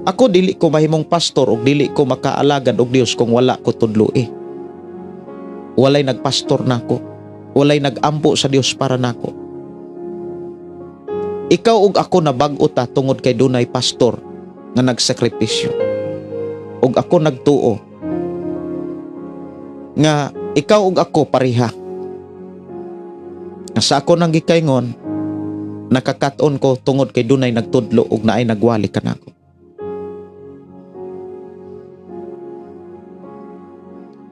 Ako dili ko mahimong pastor ug dili ko makaalagad og Dios kung wala ko tudloi. Walay nagpastor nako, walay nagampo sa Dios para nako. Ikaw ug ako nabag-o ta tungod kay dunay pastor nga nagsakripisyo. Ug ako nagtuo nga ikaw ug ako pareha. Sa ako nang gikaingon, nakakat-on ko tungod kay dunay nagtudlo ug naay nagwali kanako.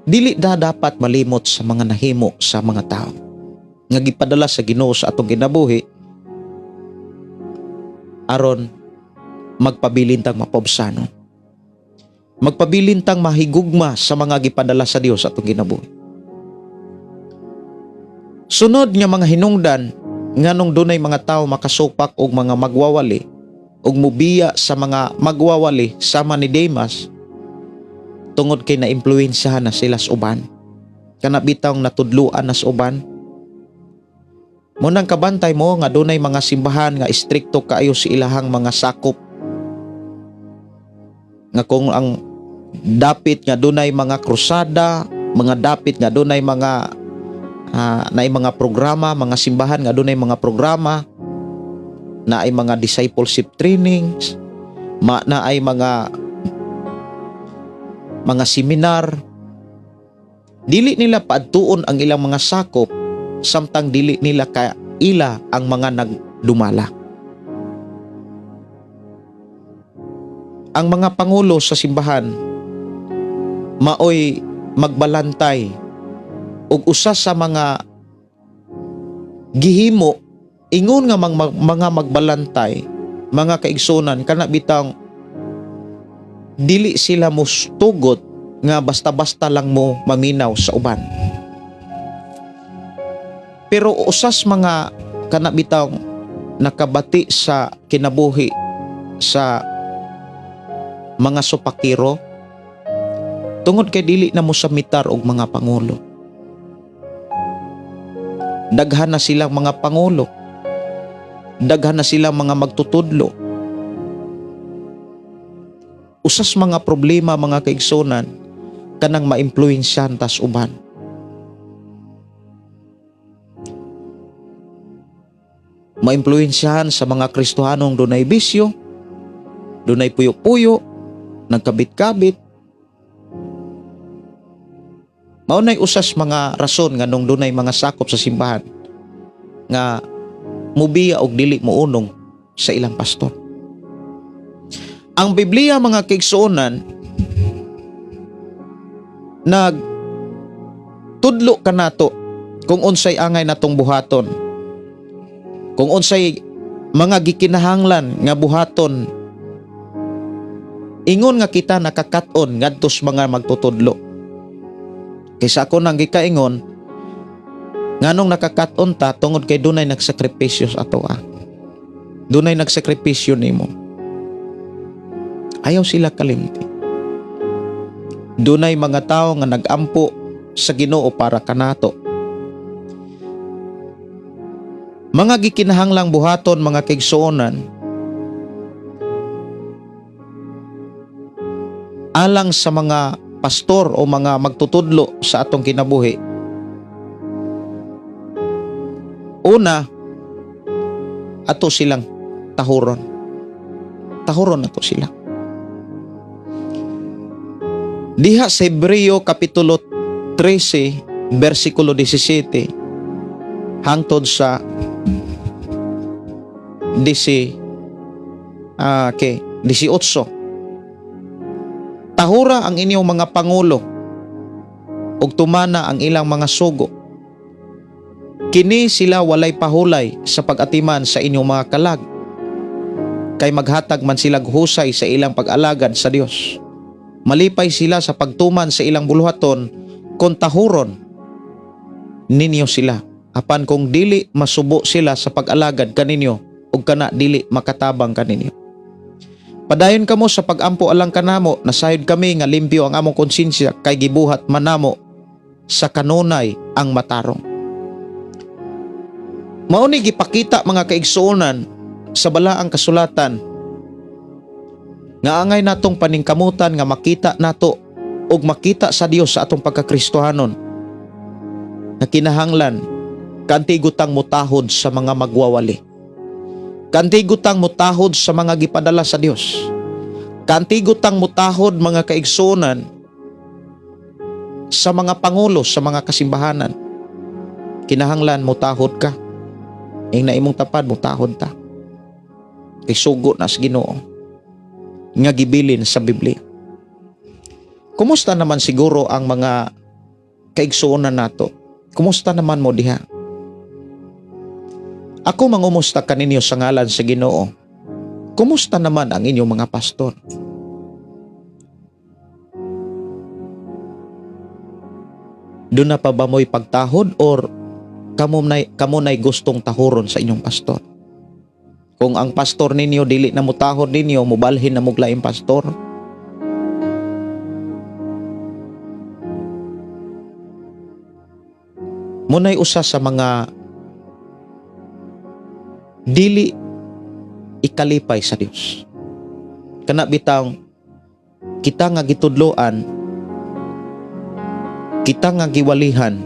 Dili dapat malimot sa mga nahimo sa mga tao nga gipadala sa Ginoo sa atong kinabuhi aron magpabilintang mapobsano, magpabilintang mahigugma sa mga gipadala sa Dios atong kinabuhi. Sunod nga mga hinungdan nganong dunay mga tao makasupak og mga magwawali og mubiya sa mga magwawali sama ni Demas tungod kay naimpluwensyahan na sila sa uban, kana bitawng natudluan na sa uban. Munang kabantay mo nga dunay mga simbahan nga istrikto kaayo si ilahang mga sakop, nga kung ang dapit nga dunay mga krusada, mga dapit nga dunay mga naay mga programa, mga simbahan nga dunay mga programa, naay mga discipleship trainings, naay mga seminar. Dili nila paadtuon ang ilang mga sakop samtang dili nila kaila ang mga nagdumala. Ang mga pangulo sa simbahan maoy magbalantay ug usa sa mga gihimo ingon nga mga magbalantay, mga kaigsunan, kana bitang dili sila mustugot nga basta-basta lang mo maminaw sa uban. Pero usas mga kanabitaw nakabati sa kinabuhi sa mga supakiro tungod kay dili na mo samitar og mga pangulo. Daghan na silang mga pangulo. Daghan na silang mga magtutudlo. Usas mga problema mga kaigsunan kanang maimpluwensyahan tas uban. Maimpluwensyahan sa mga Kristohanong dunay bisyo, dunay puyo-puyo, nagkabit-kabit. Maunay usas mga rason nga nung dunay mga sakop sa simbahan nga mubiya og dili muunong sa ilang pastor. Ang Biblia mga kaigsuonan nagtudlo kanato kung unsay angay natong buhaton. Kung unsay mga gikinahanglan nga buhaton ingon nga kita nakakat-on ngadtos mga magtutudlo. Kaysa ako nang gikaingon nganong nakakat-on ta tungod kay dunay nagsakripisyo sa ato. Dunay nagsakripisyo nimo. Ayaw sila kalimti. Dunay mga tao nga nagampo sa Ginoo para kanato. Mga gikinahanglang buhaton mga kaigsuonan alang sa mga pastor o mga magtutudlo sa atong kinabuhi. Una, ato silang tahuron. Tahuron ato sila. Diha sa Hebreo kapitulo 13 versikulo 17 hangtod sa 18. Tahura ang inyong mga pangulo ug tumana ang ilang mga sugo. Kini sila walay pahulay sa pag-atiman sa inyong mga kalag. Kay maghatag man sila husay sa ilang pag-alagad sa Dios. Malipay sila sa pagtuman sa ilang buluhaton kung tahuron ninyo sila. Apan kung dili masubo sila sa pag-alagad kaninyo ug kana dili makatabang kaninyo. Padayon kamo sa pag-ampo alang kanamo, nasayod kami nga limpyo ang among konsensya kay gibuhat manamo sa kanunay ang matarong. Mauni gipakita mga kaigsuonan sa balaang kasulatan nga angay natong paningkamutan nga makita nato ug makita sa Dios sa atong pagkakristohanon na kinahanglan kantigutang mutahod sa mga magwawali. Kantigutang mutahod sa mga gipadala sa Dios. Kantigutang mutahod mga kaigsuonan sa mga pangulo sa mga kasimbahanan. Kinahanglan mutahod ka. Ing na imong tapad mutahod ta. Kay sugo na sa Ginoo nga gibilin sa Biblia. Kumusta naman siguro ang mga kaigsuonan nato? Kumusta naman mo diha? Ako mangumusta kaninyo sa ngalan sa Ginoo. Kumusta naman ang inyong mga pastor? Doon na pa ba mo'y pagtahod or kamo na'y gustong tahuron sa inyong pastor? Kung ang pastor ninyo dili na mutahod ninyo, mubalhin na muglaing pastor. Muna'y usa sa mga dili ikalipay sa Dios. Kana bitaw kita nga gitudloan, kita nga giwalihan,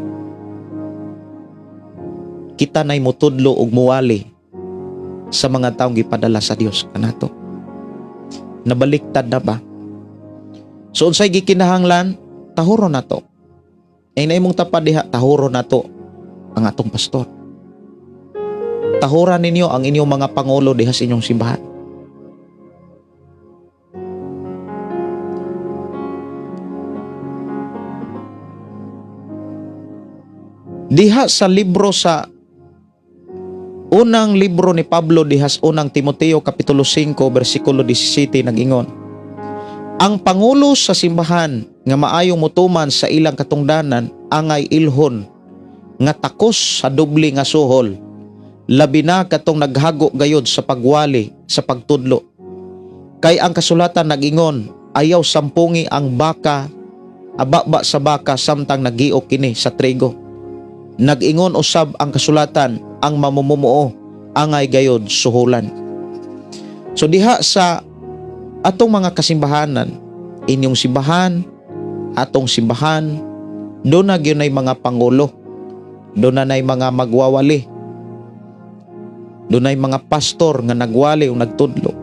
kita nay mutudlo og muwali sa mga taong gipadala sa Dios kanato. Nabaliktad na ba? So unsay gikinahanglan? Tahuron nato. Ay na imong tapad diha, tahuron nato ang atong pastor. Tahuran ninyo ang inyong mga pangulo diha sa inyong simbahan. Diha sa libro sa unang libro ni Pablo diha sa unang Timoteo kapitulo 5 versikulo 17 nag-ingon, ang pangulo sa simbahan nga maayong mutuman sa ilang katungdanan angay ilhon nga takos sa dubli nga suhol, labi na katong naghago gayod sa pagwali sa pagtudlo. Kay ang kasulatan nag-ingon, ayaw sampungi ang baka, ababa sa baka samtang nagiok kini sa trigo. Nag-ingon usab ang kasulatan, ang mamumuo angay gayod suhulan. So diha sa atong mga kasimbahanan, inyong simbahan, atong simbahan, doon na gyud nay mga pangulo, doon na nay mga magwawali, doon nay mga pastor nga nagwali o nagtudlo.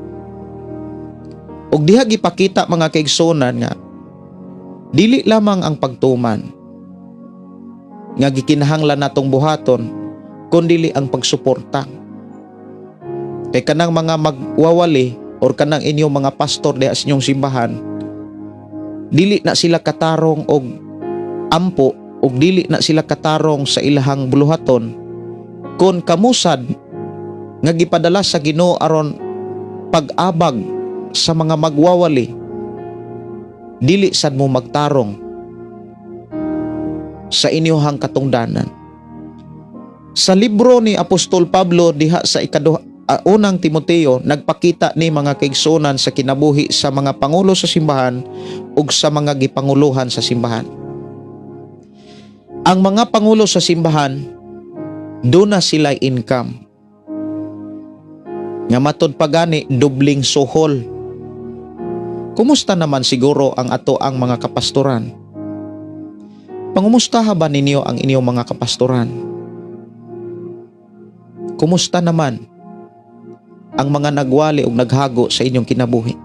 Og diha gipakita mga kaigsunan nga dili lamang ang pagtuman nga gikinahanglan natong buhaton, kundi ang pagsuporta. Kay kanang mga magwawali or kanang inyong mga pastor diha sa inyong simbahan, dili na sila katarong og ampo og dili na sila katarong sa ilahang buluhaton kon kamusad nga gipadala sa Ginoo aron pag-abag sa mga magwawali. Dili sad mo magtarong sa inyohang katungdanan. Sa libro ni Apostol Pablo diha sa unang Timoteo, nagpakita ni mga kaigsunan sa kinabuhi sa mga pangulo sa simbahan ug sa mga gipanguluhan sa simbahan. Ang mga pangulo sa simbahan, doon na sila income. Nga matod pa gani, dubling suhol. Kumusta naman siguro ang ato ang mga kapastoran? Pangumustaha ba ninyo ang inyong mga kapastoran? Kumusta naman ang mga nagwali o naghago sa inyong kinabuhi?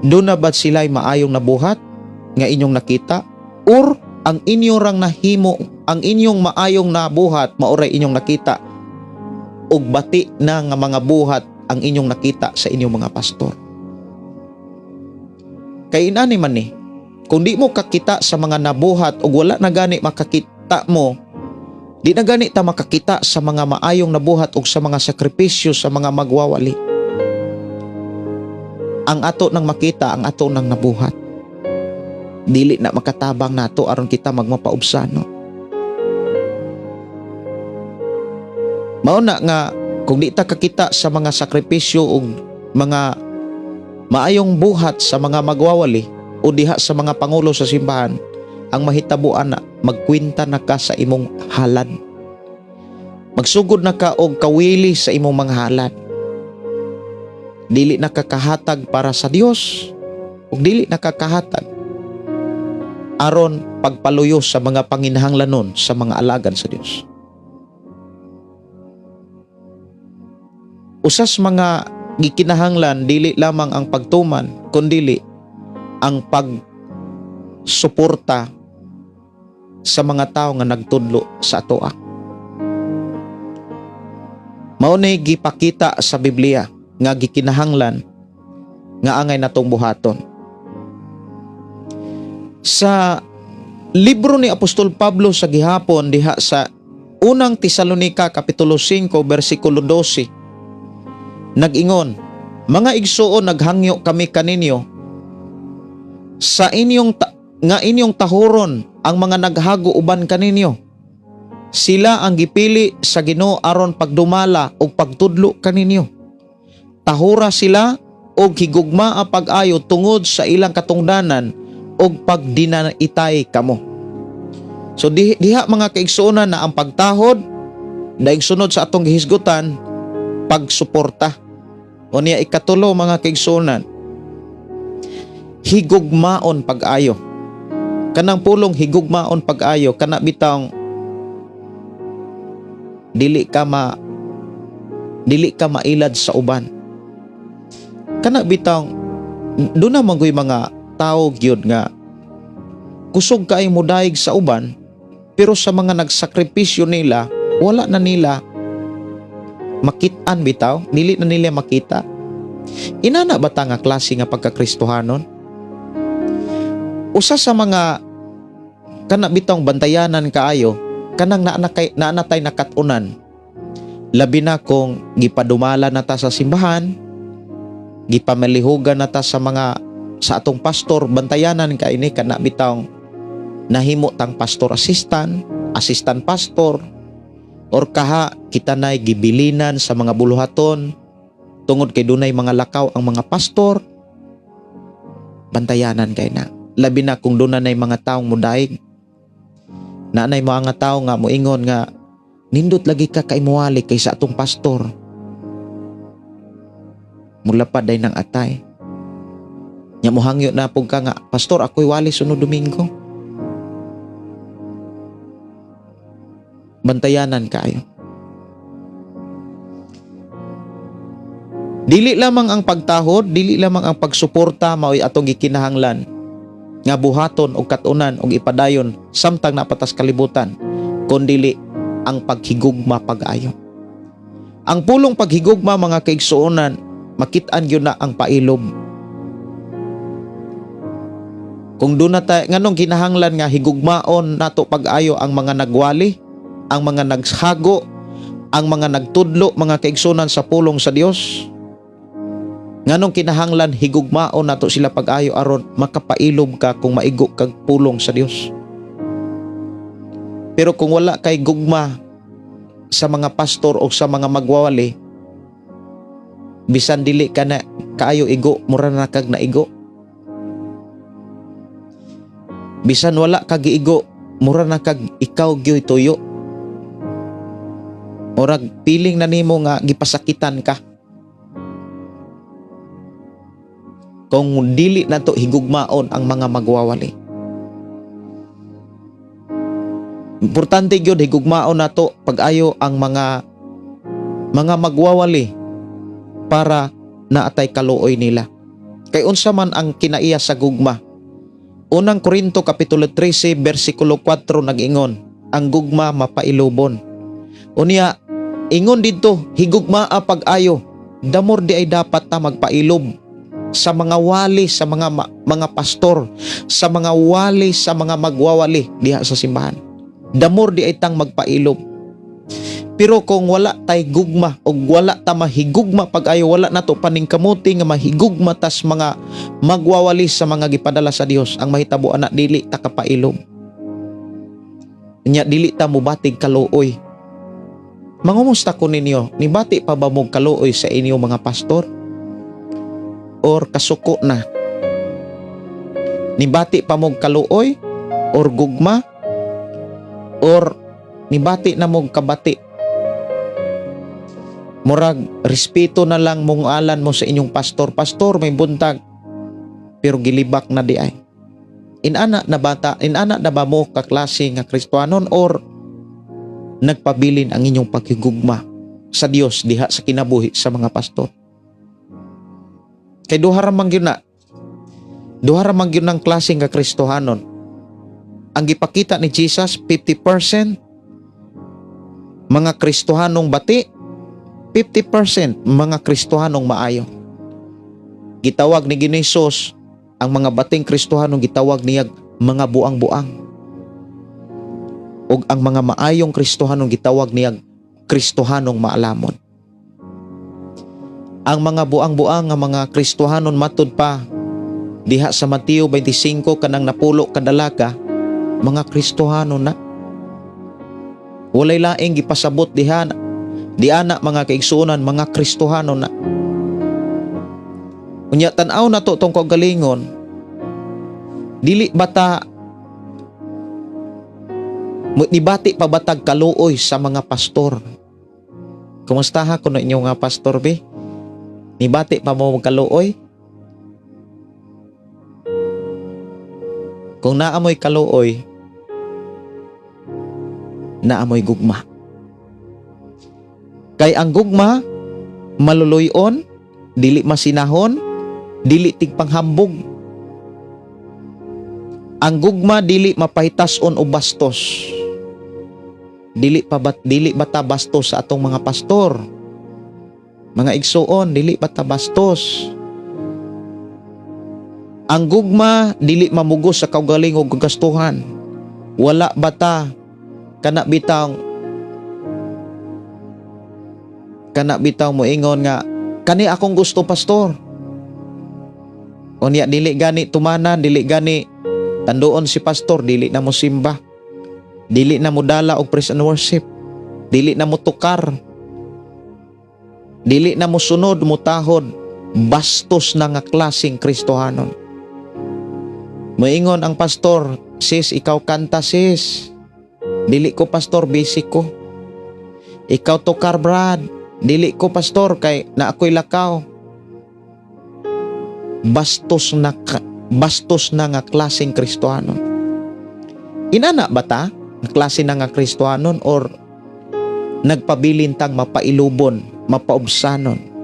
Doon na ba sila'y maayong nabuhat nga inyong nakita? Or ang inyong rang nahimo, ang inyong maayong nabuhat, mauray inyong nakita, ug bati na nga mga buhat ang inyong nakita sa inyong mga pastor? Kay inani man ni, kung di mo kakita sa mga nabuhat o wala na gani makakita mo, di na gani ta makakita sa mga maayong nabuhat o sa mga sakripisyo sa mga magwawali. Ang ato nang makita, ang ato nang nabuhat. Dili na makatabang nato aron kita magmapaubsano. Mao na nga kung di ta kakita sa mga sakripisyo o mga maayong buhat sa mga magwawali o diha sa mga pangulo sa simbahan, ang mahitabuan na magkwinta na ka sa imong halad. Magsugod na ka og kawili sa imong mga halad. Dili nakakahatag para sa Dios ug dili nakakahatag aron pagpaluyo sa mga panginahanglanon sa mga alagad sa Dios. Usas mga gikinahanglan dili lamang ang pagtuman kundi ang pagsuporta sa mga tao nga nagtudlo sa atoa. Mao ni gipakita sa Biblia nga gikinahanglan nga angay natong buhaton. Sa libro ni Apostol Pablo sa gihapon diha sa unang Tesalonica kapitulo 5 bersikulo 12, nag-ingon, mga igsuon, naghangyo kami kaninyo sa inyong tahuron ang mga naghago uban kaninyo. Sila ang gipili sa Ginoo aron pagdumala o pagtudlo kaninyo. Tahura sila og higugma ang pag-ayo tungod sa ilang katungdanan og pagdinaitay kamo. So diha mga kaigsuonan na ang pagtahod daig sunod sa atong gihisgutan, pagsuporta. O niya ikatulo mga kaigsuonan, higugmaon pag-ayo. Kanang pulong higugmaon pag-ayo, kana bitang dili ka mailad sa uban. Kana bitang doon na magoy mga tao gyud nga kusog kaay modaig sa uban, pero sa mga nagsakripisyo nila wala na nila makitaan bitaw, dili na nila makita. Inana ba ta nga klase nga pagkakristohanon? Usa sa mga kana bitong bantayanan kaayo kanang naanatay nakatunan, labi na kung gipadumala na ta sa simbahan, gipamalihugan na ta sa mga sa atong pastor, bantayanan ka ini kana bitawng nahimo tang pastor assistant, assistant pastor, or kaha kita nay gibilinan sa mga buluhaton tungod kay dunay mga lakaw ang mga pastor. Bantayanan kay na. Labi na kung doon na mga taong mudaig. Nanay mga tao nga moingon nga nindot lagi ka kay muwali kay sa atong pastor. Mulapad day ng atay. Nya mohangyo na pug ka nga, pastor ako'y wali sunod Domingo. Bantayanan kayo. Dili lamang ang pagtahod, dili lamang ang pagsuporta mao'y atong gikinahanglan nga buhaton og katunan og ipadayon samtang napatas kalibutan, kundili ang paghigugma pag-ayo. Ang pulong paghigugma mga kaigsuonan, makit-an gyud na ang pailob. Kung doon na tayo, nganong kinahanglan nga higugmaon nato pag-ayo ang mga nagwali, ang mga naghago, ang mga nagtudlo, mga kaigsuonan sa pulong sa Dios. Nganong kinahanglan higugmaon nato sila pag-ayo aron makapailob ka kung maigo kag pulong sa Dios. Pero kung wala kay gugma sa mga pastor o sa mga magwawali, bisan dili ka na kaayo igo, mura na kag naigo. Bisan wala kag igo, mura na kag ikaw gyoy tuyo. Murag piling na nimo nga gipasakitan ka. Kung dili na to higugmaon ang mga magwawali. Importante gyud higugmaon na to pag-ayo ang mga magwawali para naatay kaluoy nila. Kay unsa man ang kinaiya sa gugma. Unang Korinto kapitulo 13 bersikulo 4 nag-ingon, ang gugma mapailubon. Unya ingon didto, higugmaa pag-ayo, damor di ay dapat ta magpailob sa mga wali, sa mga pastor, sa mga wali, sa mga magwawali diha sa simbahan. Damor di ay tang magpailob. Pero kung wala tay gugma o wala ta mahigugma pag-ayo, wala nato paningkamuti nga mahigugma tas mga magwawali sa mga gipadala sa Dios, ang mahitabo ana dili ta kapailob. Nya dili ta mobatig kaluoy. Mangumusta ko ninyo, nibati pa ba mo kaluoy sa inyo mga pastor? Or kasuko na? Nibati pa mo kaluoy? Or gugma? Or nibati na mo kabati? Murag, respeto na lang mong alan mo sa inyong pastor. Pastor, may buntag. Pero gilibak na di ay. Inana na ba mo kaklase nga Kristohanon or nagpabilin ang inyong paghigugma sa Dios diha sa kinabuhi sa mga pastor? Kay duha ra man gyud ng klase nga Kristohanon. Ang gipakita ni Jesus 50% mga Kristohanong bati, 50% mga Kristohanong maayo. Gitawag ni Ginoong ang mga bating Kristohanong gitawag niya mga buang-buang. Ug ang mga maayong Kristohanong gitawag niya Kristohanong maalamon. Ang mga buang-buang nga mga Kristohanon matud pa diha sa Mateo 25 kanang napulo kadalaga, mga Kristohanon na. Walay laing gipasabot diha di ana mga kaigsuonan, mga Kristohanon na. Unya tan-aw na to tong kagalingon, dili bata nibati pa batag kaluoy sa mga pastor. Kumusta ha kuno inyo nga pastor be? Nibati pa mo kaluoy? Kung naamoy kaluoy, naamoy gugma. Kay ang gugma maluluyon, dili masinahon, dili tigpanghambog. Ang gugma dili mapahitas-on o bastos. Dili bata bastos sa atong mga pastor. Mga igsuon, dili bata bastos. Ang gugma dili mamugos sa kaugaling ug kagastuhan. Wala bata kana bitaw moingon nga kani akong gusto pastor. Unya dili gani tumanan, dili gani tanduon si pastor, dili na mo simba. Dili na mo dala og praise and worship. Dili na mo tukar. Dili na mo sunod, mo tahod. Bastos na nga klaseng Kristohanon. Moingon ang pastor, sis, ikaw kanta sis. Dili ko pastor, basic ko. Ikaw tukar brad. Dili ko pastor, kay na ako'y lakaw. Bastos na nga klaseng Kristohanon. Inana ba ta? Klase na nga Kristohanon or nagpabilintang mapailubon, mapaubsanon?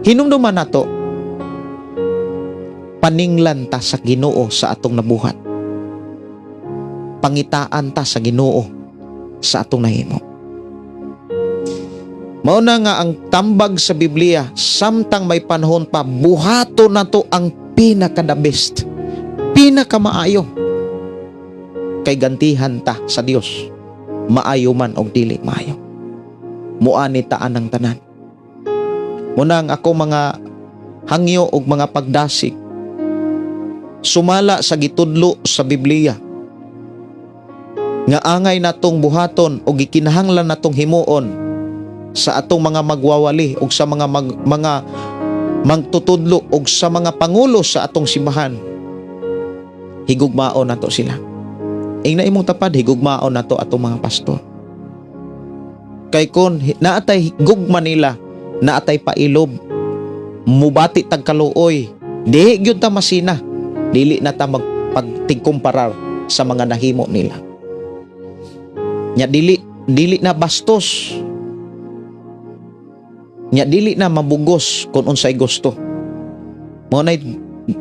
Hinumduman nato, paninglan ta sa Ginoo sa atong nabuhat. Pangitaan ta sa Ginoo sa atong nahimo. Mao na nga ang tambag sa Biblia, samtang may panahon pa, buhato na to ang pinaka-the best, pinaka-maayo. Kay gantihan ta sa Dios, maayo man o dili maayo. Muani taan ang tanan. Muna ang ako mga hangyo o mga pagdasig, sumala sa gitudlo sa Biblia, nga angay natong buhaton o gikinahanglan natong himuon sa atong mga magwawali o sa mga magtutudlo o sa mga pangulo sa atong simbahan. Higugmaon nato sila. Ing na imong tapad, higugmaon nato atong mga pastor. Kay kun naatay gugma nila, naatay pailob, mubati tag kaluoy, dihi gyud ta masina, dili na ta magpagtigkumparar sa mga nahimo nila. Nya dili na bastos. Nya dili na mabugos kung unsay gusto. Mo nay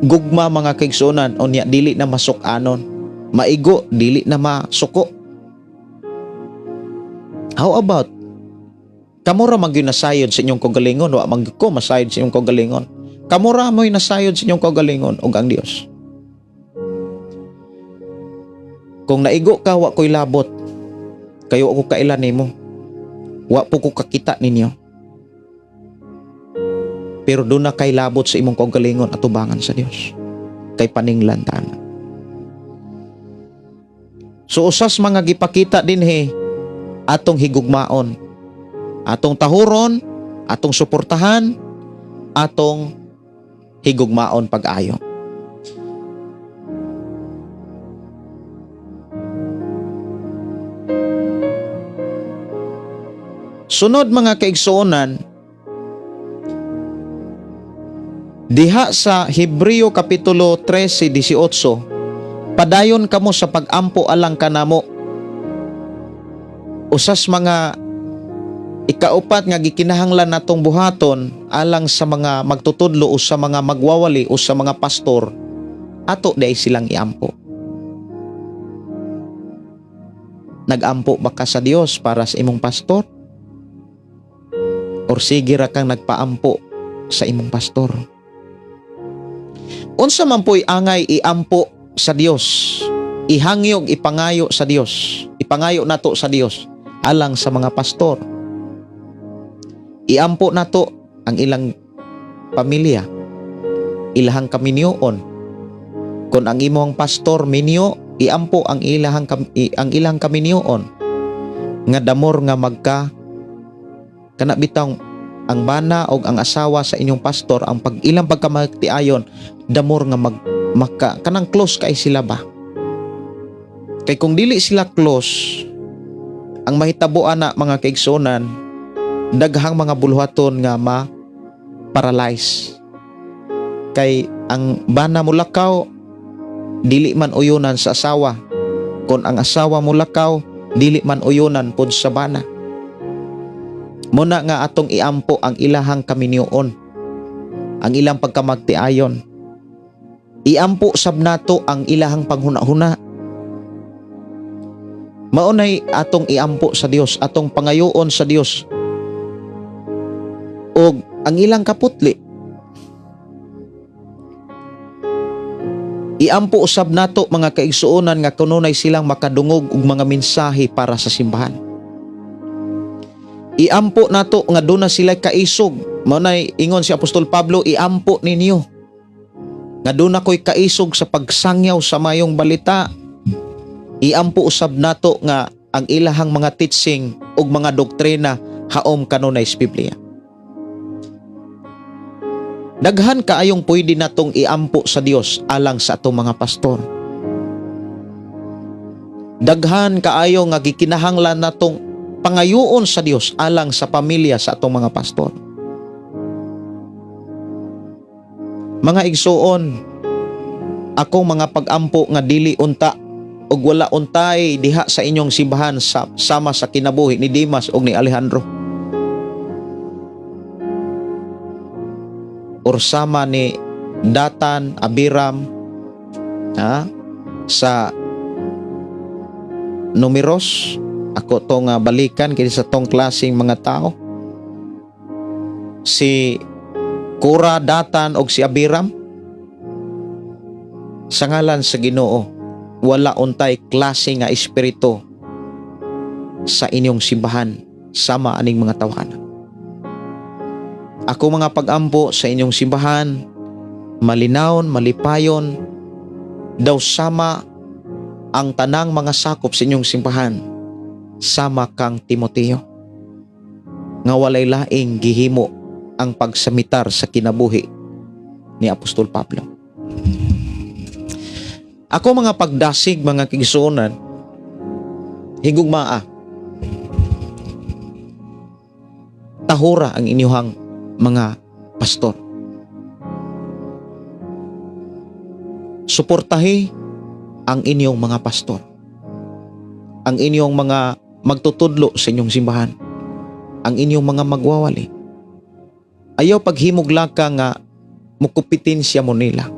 gugma mga kaigsunan, o nya dili na masuk-anon. Maigo, dili na masuko. How about kamura magyud nasayod sa inyong kagalingon, wa magko masayod sa inyong kagalingon. Kamura mo'y nasayod sa inyong kagalingon og ang Dios. Kung naigo ka, wa ko'y labot. Kayo ako kailan nimo. Wa po ko kakita ninyo. Pero doon na kay labot sa imong kagalingon at tubangan sa Dios. Kay paninglan tana. So usas mga gipakita dinhi atong higugmaon, atong tahuron, atong suportahan, atong higugmaon pag-ayo. Sunod mga kaigsuonan, diha sa Hebreo Kapitulo 13:18, padayon kamo sa pag-ampo alang kanamo. Usas mga ikaupat nga gikinahanglan natong buhaton alang sa mga magtutudlo o sa mga magwawali o sa mga pastor, ato day silang iampo. Nagampo ba ka sa Dios para sa imong pastor? Or sige ra kang nagpaampo sa imong pastor? Unsa man po'y angay iampo sa Dios, ihangyog ipangayo sa Dios, ipangayo nato sa Dios alang sa mga pastor. Iampo nato ang ilang pamilya, ilahang kaminyoon. Kung ang imong pastor minyo, iampo ang ilang kaminyoon. Nga damor nga magka kana bitang ang bana o ang asawa sa inyong pastor, ang ilang pagkamagtiayon, damor nga kanang close kay sila ba? Kay kung dili sila close, ang mahitabuan na mga kaigsunan, daghang mga buluhaton nga ma-paralyze. Kay ang bana mo lakaw, dili man uyunan sa asawa. Kung ang asawa mo lakaw, dili man uyunan pod sa bana. Muna nga atong iampo ang ilahang kaminyoon, ang ilang pagkamagtiayon. Iampo sab nato ang ilahang panghuna-huna. Maunay atong iampo sa Dios, atong pangayoon sa Dios. Og ang ilang kaputli, iampo usab nato mga kaigsuonan nga kanunay silang makadungog og mga mensahe para sa simbahan. Iampo nato nga doon na sila kaisog. Mao nay ingon si Apostol Pablo, iampo ninyo nga doon na ko'y kaisog sa pagsangyaw sa mayong balita. Iampo usab nato nga ang ilahang mga teaching ug mga doktrina haom kanunay sa Biblia. Daghan kaayong pwede natong iampo sa Dios alang sa atong mga pastor. Daghan kaayo nga gikinahanglan natong pangayuon sa Dios alang sa pamilya sa atong mga pastor. Mga igsuon, akong mga pag-ampo nga dili unta ug wala untay diha sa inyong simbahan sama sa kinabuhi ni Dimas ug ni Alejandro. Or sama ni Datan, Abiram, sa numeros, ako to nga balikan kini sa tong klaseng mga tao. Si Kura, Datan og si Abiram, sa ngalan sa Ginoo, wala untay klase nga espiritu sa inyong simbahan sama aning mga tawanan. Ako mga pag-ampo sa inyong simbahan, malinawon, malipayon, daw sama ang tanang mga sakop sa inyong simbahan, sama kang Timoteo, nga walay laing gihimo ang pagsamitar sa kinabuhi ni Apostol Pablo. Ako mga pagdasig, mga kigsuonan, higugmaa, tahura ang inyong mga pastor. Suportahi ang inyong mga pastor, ang inyong mga magtutudlo sa inyong simbahan, ang inyong mga magwawali. Ayaw paghimog laka nga mukupitensya mo nila,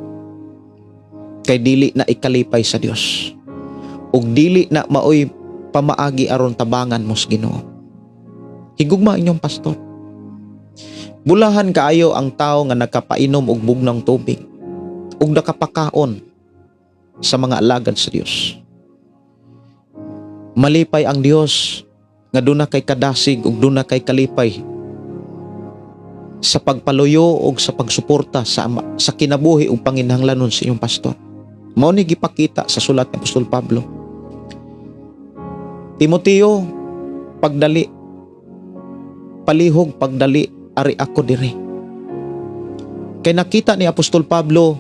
kay dili na ikalipay sa Dios ug dili na maoy pamaagi aron tabangan mo sa Ginoo. Higugma inyong pastor. Bulahan kaayo ang tao nga nakapainom og bugnang tubig ug nakapakaon sa mga alagad sa Dios. Malipay ang Dios nga duna kay kadasig ug duna kay kalipay sa pagpaluyo ug sa pagsuporta sa kinabuhi ug panginahanglanon sa iyong pastor. Mao ni gipakita sa sulat ni Apostol Pablo. Timoteo, pagdali, palihog pagdali, ari ako diri. Kay nakita ni Apostol Pablo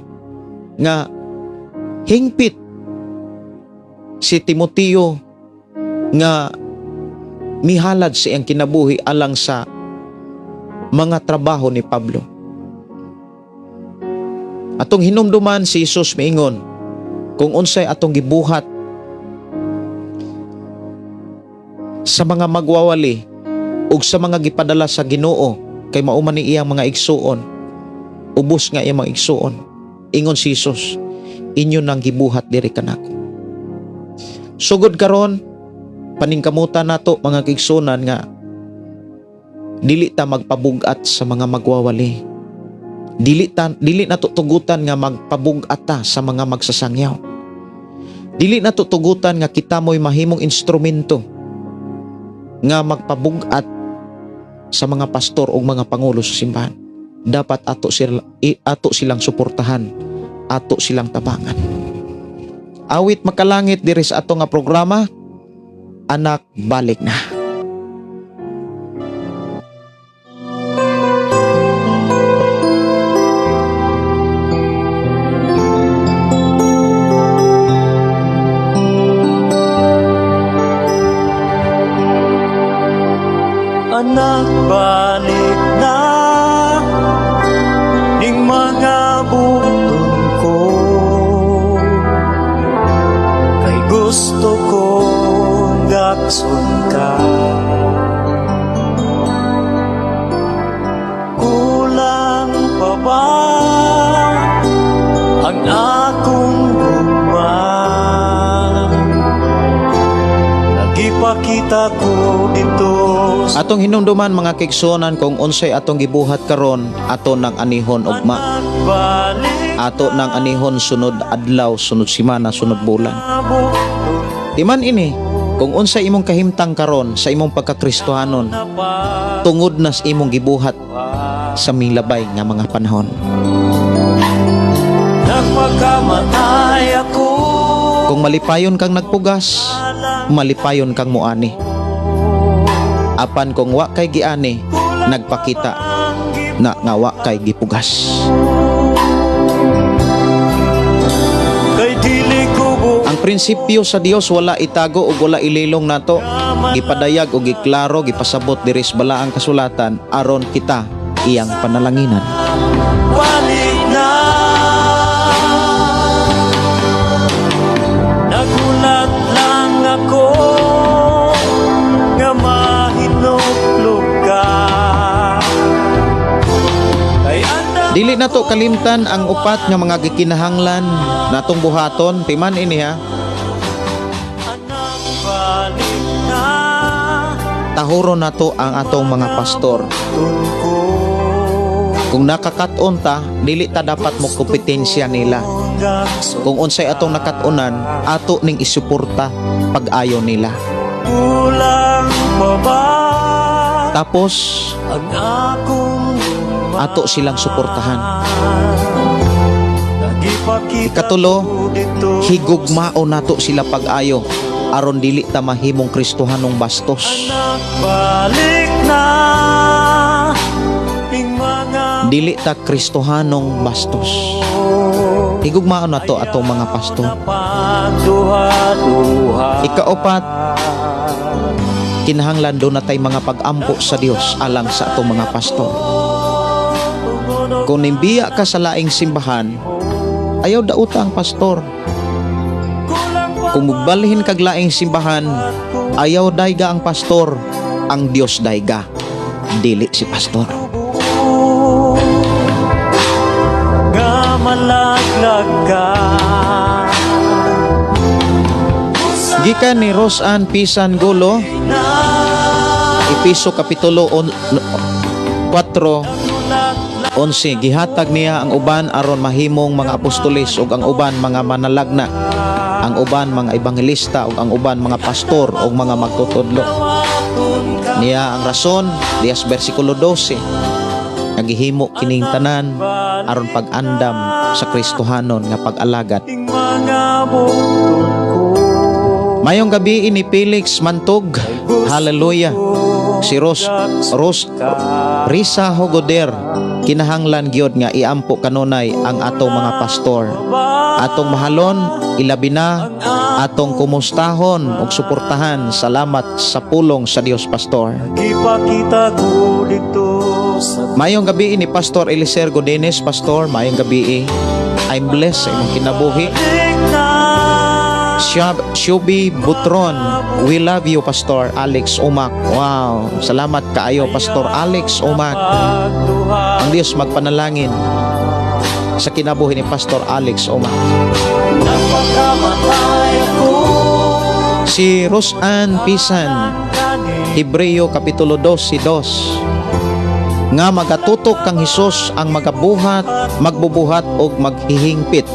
nga hingpit si Timoteo nga mihalad sa iyang kinabuhi alang sa mga trabaho ni Pablo. Atong hinumduman si Jesus miingon, kung unsay atong gibuhat sa mga magwawali ug sa mga gipadala sa Ginoo, kay mauman ni iyang mga igsuon, ubos nga iyang mga igsuon. Ingon si Jesus, inyo nang gibuhat diri kanako. Sugod karon, paningkamutan nato mga kigsunan nga dili ta magpabugat sa mga magwawali. Dili nato tugutan nga magpabugat ta sa mga magsasangyaw. Dili nato tugutan nga kita mo'y mahimong instrumento nga magpabugat sa mga pastor o mga pangulo sa simbahan. Dapat ato silang suportahan, ato silang tabangan. Awit makalangit diri sa ato nga programa, Anak Balik Na. Anak, balik na ning mga butong ko, kay gusto ko dakson ka. Kulang pa ba ang akong gugma? Nagipakita ko dito. Atong hinumduman mga kigsuonan, kung unsay atong gibuhat karon, ato nang anihon ugma. Ato nang anihon sunod adlaw, sunod semana, sunod bulan. Timan ini, Kung unsa imong kahimtang karon sa imong pagkakristohanon, tungod na sa imong gibuhat sa milabay nga mga panahon. Nagpagkamatay ako. Kung malipayon kang nagpugas, malipayon kang muani. Apan kung wa kay giani, nagpakita na nga wa kay gipugas. Kay dili ko Ang prinsipyo sa Dios wala itago ug wala ililong nato. Gipadayag ug giklaro, gipasabot diri sa balaang kasulatan aron kita iyang panalanginan. balik na. Nagulat lang ako nga mahinuklog ka. Kay anda Dili nato kalimtan ang upat nga mga gikinahanglan natong buhaton piman ini ha. anak balik na. Tahuron nato ang atong mga pastor. Tunko Kung nakakaton ta, dili ta dapat mo kompetensya nila. Kung unsay atong nakatunan, ato ning isuporta pag-ayo nila. kulang pa ba Tapos ang akong ato silang suportahan. nagipakita Ikatulo, ko dito higugmao nato sila pag-ayo aron dili ta mahimong kristohanong bastos. balik na ing mga Dili ta kristohanong bastos. Higugmao nato atong mga pastor. pagduha-duha. Ikaapat, kinahanglan do natay mga pag-ampo sa Dios alang sa atong mga pastor. Kung nimbiya ka sa laing simbahan, ayaw dauta ang pastor. Kung mugbalhin kag laing simbahan, ayaw dayga ang pastor, ang Dios dayga, dili si pastor. Nga malaglag ka. Gikan ni Rosan Pisan Gulo, Episo Kapitulo 4:11, gihatag niya ang uban aron mahimong mga apostolis ug ang uban mga manalagna, ang uban mga ebanghelista ug ang uban mga pastor ug mga magtutudlo. Niya ang rason diya sa bersikulo 12, nagihimo kining tanan aron pag-andam sa Kristohanon nga pag-alagad. Ing mga bukton ko. Mayong gabi ini Felix Mantog, hallelujah. Si Risa Hogoder, kinahanglan gyud nga iampo kanunay ang atong mga pastor. Atong mahalon, ilabi na atong kumustahon ug suportahan. Salamat sa pulong sa Dios, pastor. Ipakita ko dito sa Mayong gabi ni Pastor Eliser Godines, pastor. Mayong gabi. I'm blessed sa imong kinabuhi. balik na. Shubi Butron, we love you, Pastor Alex Umak. Wow, salamat kaayo, Pastor Alex Umak. Pagduha Ang Diyos magpanalangin sa kinabuhi ni Pastor Alex Umak. nagpagkamatay ako. Si Rosan Pisan, Hebreo Kapitulo 12:2, nga magatutok kang Hesus ang magbubuhat og maghihingpit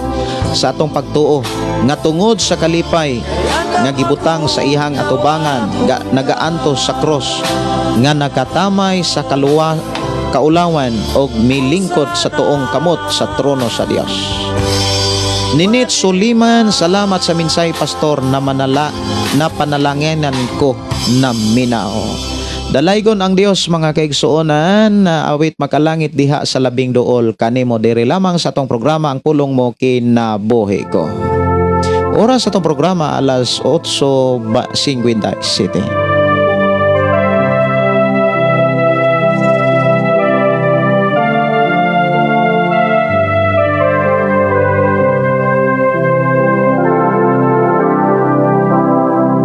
sa atong pagtuo, nga tungod sa kalipay nga gibutang sa ihang atubangan, nagaantos sa cross, nga nakatamay sa kaulawan og milingkod sa tuong kamot sa trono sa Dios. Ninit Suliman, salamat sa minsay, pastor, na panalanginan ko na minao. Dalaygon ang Dios, mga kaigsuonan, na awit makalangit diha sa labing duol kanimo diri lamang sa atong programa ang pulong mo kinabuhi ko. Oras sa atong programa alas 8:57.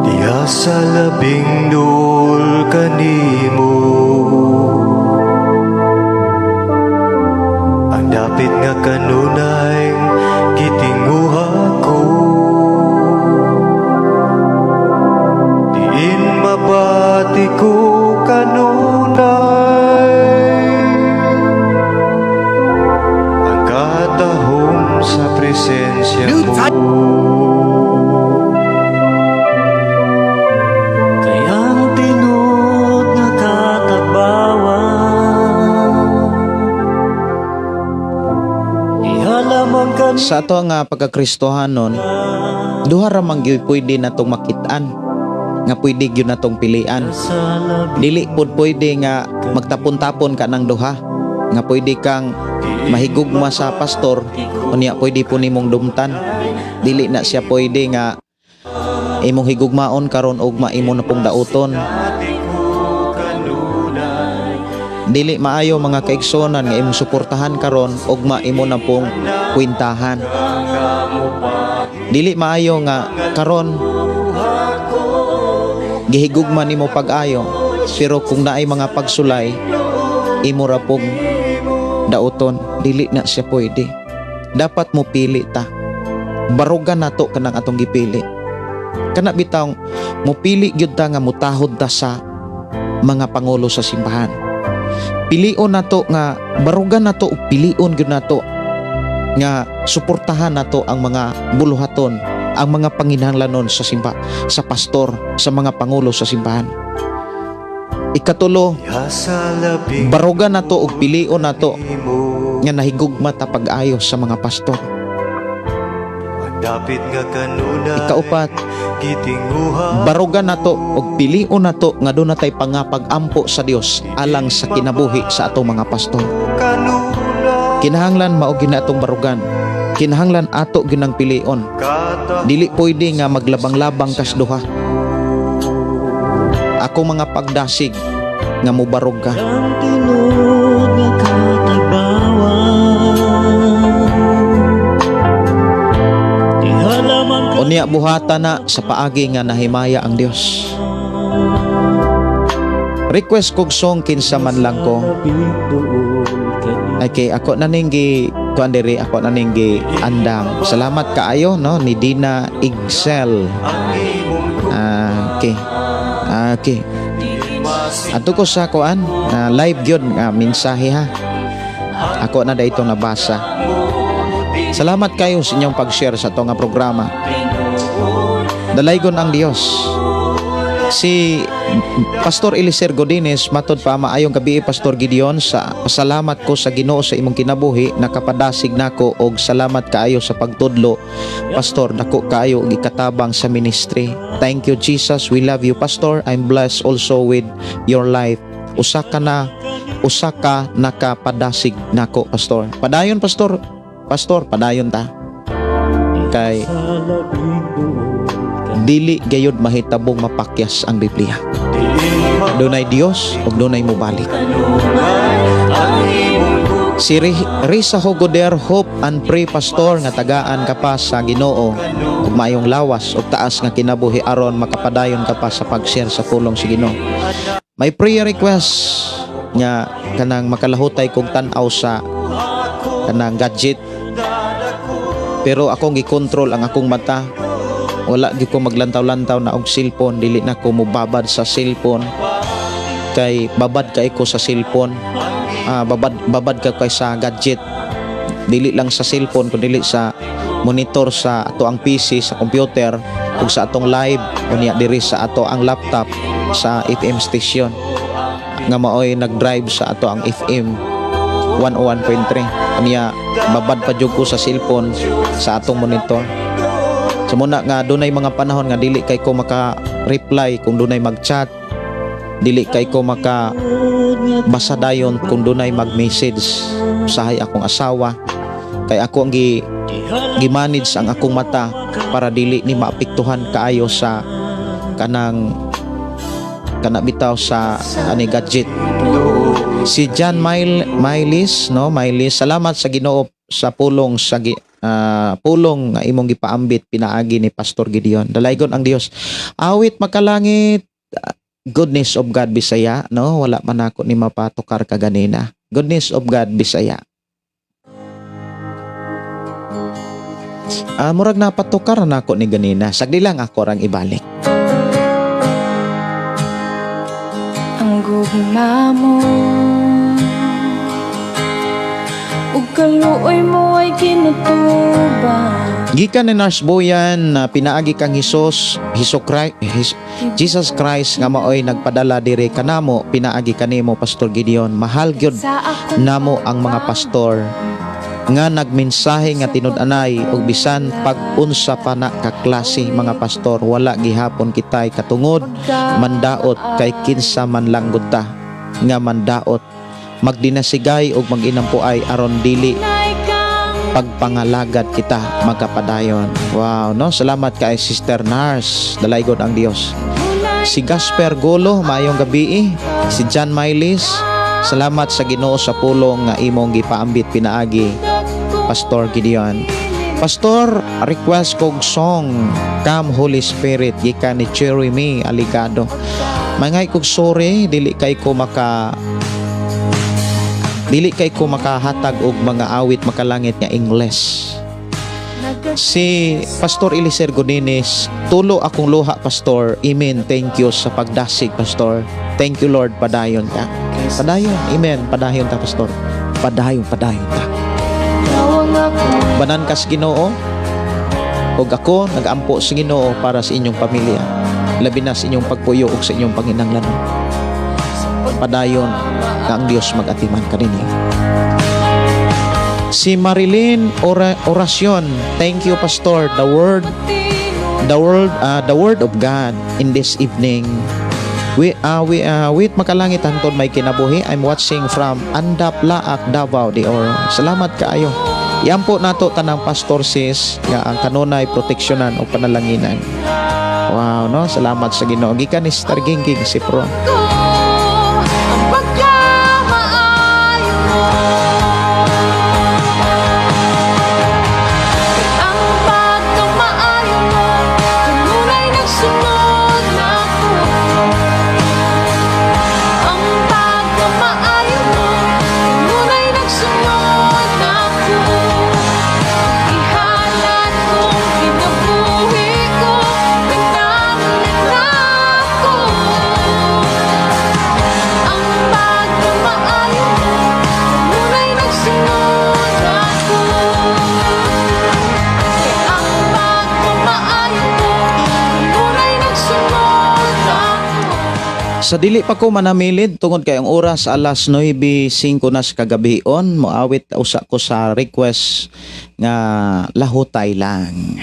Diya sa labing dul kanimo, ang dapit nga kanunay gitinguha ko. Diin mabati ko kanunay ang katahom sa presensya mo. sa ato nga pagkakristohanon, duha ra man gyud pwede natong makit-an nga pwede gyud natong pilian. Dili pod pwede nga magtapon-tapon ka ng duha nga pwede kang mahigugma sa pastor unya pwede po nimong dumtan. Dili na siya pwede nga imong higugmaon karon og maimo na pong dauton. Dili maayo mga kaigsonan nga imong suportahan karon og maimo na pong kwintahan. Dili maayo nga karon gihigugma nimo pag-ayo pero kung naay mga pagsulay imo ra pong dauton. Dili na siya pwede. Dapat mo pili ta. Barugan nato kanang atong gipili. Kana bitaw mo pili gyud ta nga mutahod ta sa mga pangulo sa simbahan. Pilion nato nga barugan nato ug pilion gyud nato nga suportahan nato ang mga buluhaton, ang mga panginahanglanon sa simba, sa pastor, sa mga pangulo sa simbahan. Ikatulo, barugan nato ug pilion nato nga nahigugma ta pag-ayo sa mga pastor. Ikaupat, barugan nato og pilion nato nga doon natay pangapag-ampo sa Dios alang sa kinabuhi sa atong mga pastor. Kinahanglan mao gyud natong barugan. Kinahanglan ato gyud ang pilion. Dili pwede nga maglabang-labang kas duha. Ako mga pagdasig nga mobarog ka. Unya buhata na sa paagi nga nahimaya ang Dios. Request kog song kinsa man lang ko. Okay, ako naninggi kuan diri, ako naninggi andam. Salamat kaayo no ni Dina Igsel. Okay. Okay. Ato ko sa kuan live gyud nga mensahe ha. Ako na dayto nabasa. Salamat kayo sa inyong pag-share sa ito nga programa. Dalaygon ang Dios. Si Pastor Eliser Godines matod pa maayong gabi Pastor Gideon, sa pasalamat ko sa Ginoo sa imong kinabuhi, nakapadasig nako og salamat kaayo sa pagtudlo Pastor, nako kaayo og ikatabang sa ministry. Thank you Jesus, we love you Pastor. I'm blessed also with your life. Usa ka nakapadasig nako Pastor. Padayon Pastor, padayon ta. Kay dili gayud mahitabong mapakyas ang Biblia. Dunay Dios ug dunay mobalik. Si Risa Hogoder, Hope and Pray Pastor nga tagaan ka pa sa Ginoo ug maayong lawas ug taas nga kinabuhi aron makapadayon ka pa sa pag-share sa pulong si Ginoo. May prayer request nga kanang makalahutay kong tan-aw sa kanang gadget. Pero akong gi-control ang akong mata. Wala gyud ko maglantaw-lantaw na og cellphone, dili na ko mobabad sa cellphone. Kay babad kay ko sa cellphone. Babad ka kay sa gadget. Dili lang sa cellphone kundi sa monitor sa ato ang PC, sa computer ug sa atong live unya diri sa ato ang laptop sa FM station nga maoy nag-drive sa ato ang FM 101.3. Unya babad pa jud ko sa cellphone sa atong monitor. So muna nga dunay mga panahon nga dili kay ko maka-reply kung dunay mag-chat, dili kay ko maka-basa dayon kung dunay mag-message usahay akong asawa. Kay ako ang gi-manage ang akong mata para dili ni maapektuhan kaayo sa kanang bitaw sa ani gadget. Si John Mylis, salamat sa Ginoo sa pulong nga imong gipaambit pinaagi ni Pastor Gideon. Dalaygon ang Dios. Awit makalangit, Goodness of God Bisaya, no? Wala man ako ni mapatukar kaganina. Goodness of God Bisaya. Murag napatukar na ako ni ganina. Sagdi lang ako rang ibalik. Ang gugma mo ug kaluoy mo ay kinutuban. Gikan ni Nars Boyan na pinaagi kang Jesus Christ nga maoy nagpadala diri kanamo, pinaagi kanimo Pastor Gideon. Mahal gyud namo ang mga pastor nga nagmensahe nga tinud-anay ug bisan pag-unsa pa na ka klase mga pastor, wala gihapon kitay katungod mandaot kay kinsa man lang gud ta nga mandaot magdinasigay ug mag-inampuay aron dili pagpangalagad kita magkapadayon. Wow, no? Salamat kay Sister Nars, dalaygon ang Dios. Si Gasper Golo, maayong gabi. Si John Mylis, salamat sa Ginoo sa pulong nga imong gipaambit pinaagi, Pastor Gideon. Pastor, request kog song Come Holy Spirit gikan ni Jeremy Aligado. Mangay kog sorry, dili kay ko makahatag og mga awit makalangit nga English. Si Pastor Eliser Godines, tulo akong luha Pastor. Amen. Thank you sa pagdasig Pastor. Thank you Lord, padayon ka. Padayon. Amen. Padayon ta Pastor. Padayon ta. Banan kas Ginoo. Og ako nag-ampo sa Ginoo para sa inyong pamilya. Labi na sa inyong pagpuyo ug sa inyong panginahanglanon. Padayon na ang Dios mag-atiman kanini. Si Marilyn Orasyon, thank you Pastor. The word of God in this evening. With makalangit hangtod may kinabuhi. I'm watching from Andap Laak, Davao de Oro. Salamat kaayo. Iampo nato tanang pastor sis nga ang kanunay proteksyonan o panalanginan. Wow, no? Salamat sa Ginoo. Gikan ni Star Gingging si Pro. Sa dili pa ko manamilid tungod kay ang oras alas 9:05 na sa kagabion, moawit usa ko sa request nga lahutay lang.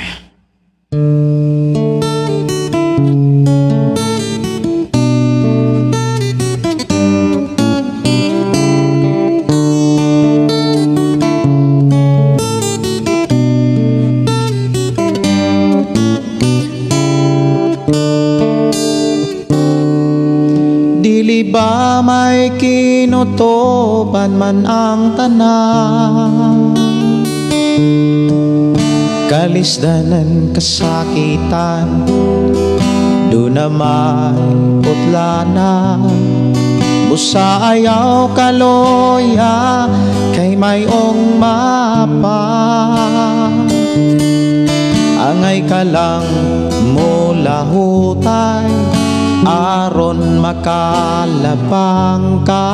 Dili ba may kinutoban man ang tanan, kalisdanan kasakitan, do na may putlanan, busa ayaw kaloya kay mayong mapa, angay ka lang mula hutay aron makalabang ka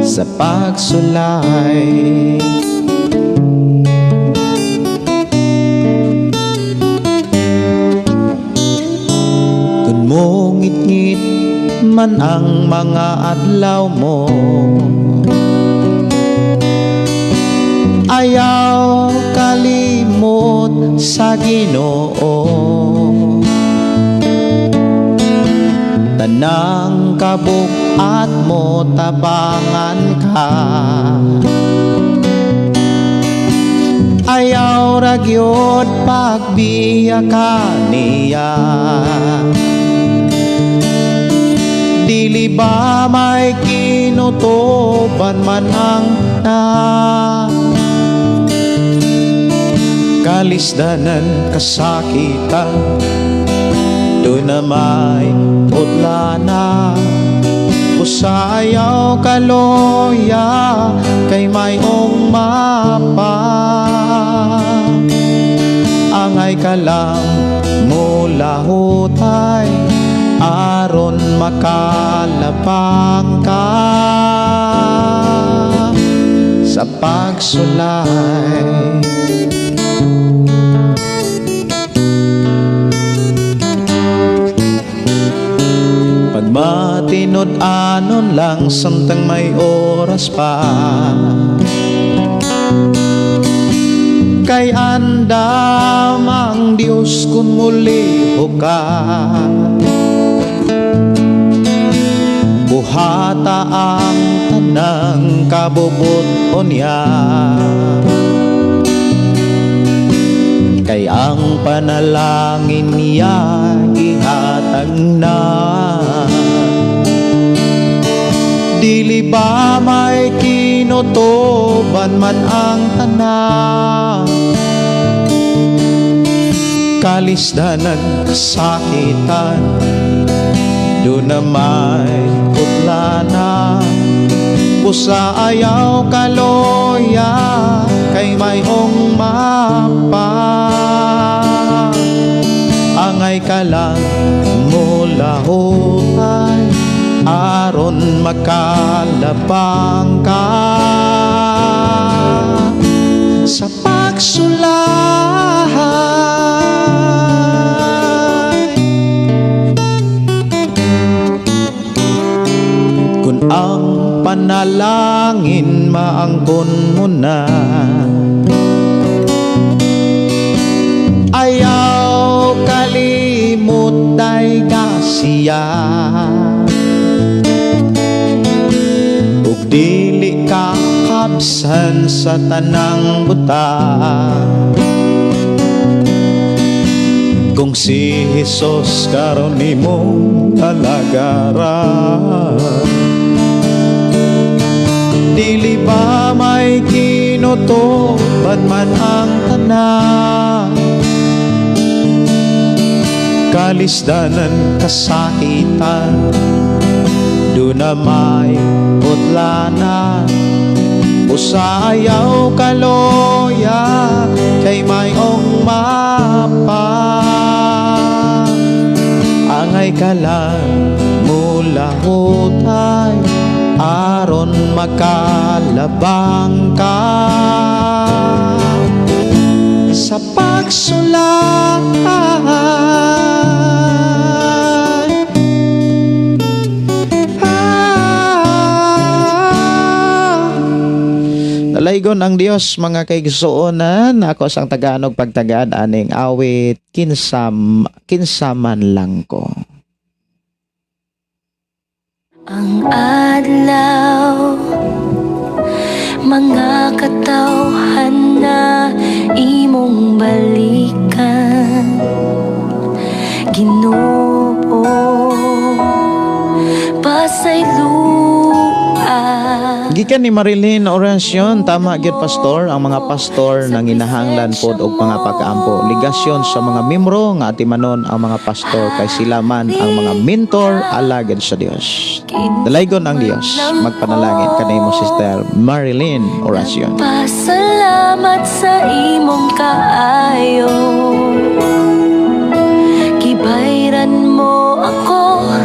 sa pagsulay. Kung mo ngit-ngit man ang mga adlaw mo, ayaw kalimot sa Ginoo. Tanang kabuk-at mo tabangan ka, ayaw ragyod pagbiya ka niya. Dili ba may kinutoban man ang kalisdanan kasakitan, do na may putlanan, usayaw kaloya kay mayong mapa, angay ka lang mula hutay aron makalabang ka sa pagsulay. Pag matino Tinod anon lang samtang may oras pa. Kay andam ang Diyos kun muli ka. Buhata ang tanang kabubuton niya. Kay ang panalangin niya ihatag na. Dili ba may kinutuban man ang tanan? Kalisdanan, kasakitan, doon na may putlana. Pusa ayaw kaloya, kay mayong mapa. Angay ka lang mula hutay, aron makalabang ka sa pagsulay. Kung ang panalangin maangkon mo na, ayaw kalimot ay kasiya. Ug dili ka kabsan sa tanang buta. Kung si Jesus karon nimong kalagaran, dili ba may kinutuban man ang tanan? Kalisdanan, kasakitan, doon na may putlanan. Usayaw kaloya, kay mayong mapa. Angay ka lang mula hutay, aron makalabang ka sa pagsulay. Dalaygon ang Dios mga kaigsuonan, ako sang Tagalog pagtagad aning awit kinsaman lang ko. Ang adlaw, mga katawhan na imong balikan, Ginoo, pasayloan. Gikan ni Marilyn orasyon, tama gyud pastor, ang mga pastor nang inahanglan pod og mga pagkaampo. Ligasyon sa mga membro nga atimanon ang mga pastor kay sila man ang mga mentor alagad sa Dios. Dalaygon ang Dios, magpanalangin kanimo Sister Marilyn orasyon. Pasalamat sa imong kaayo, gibayran mo ako,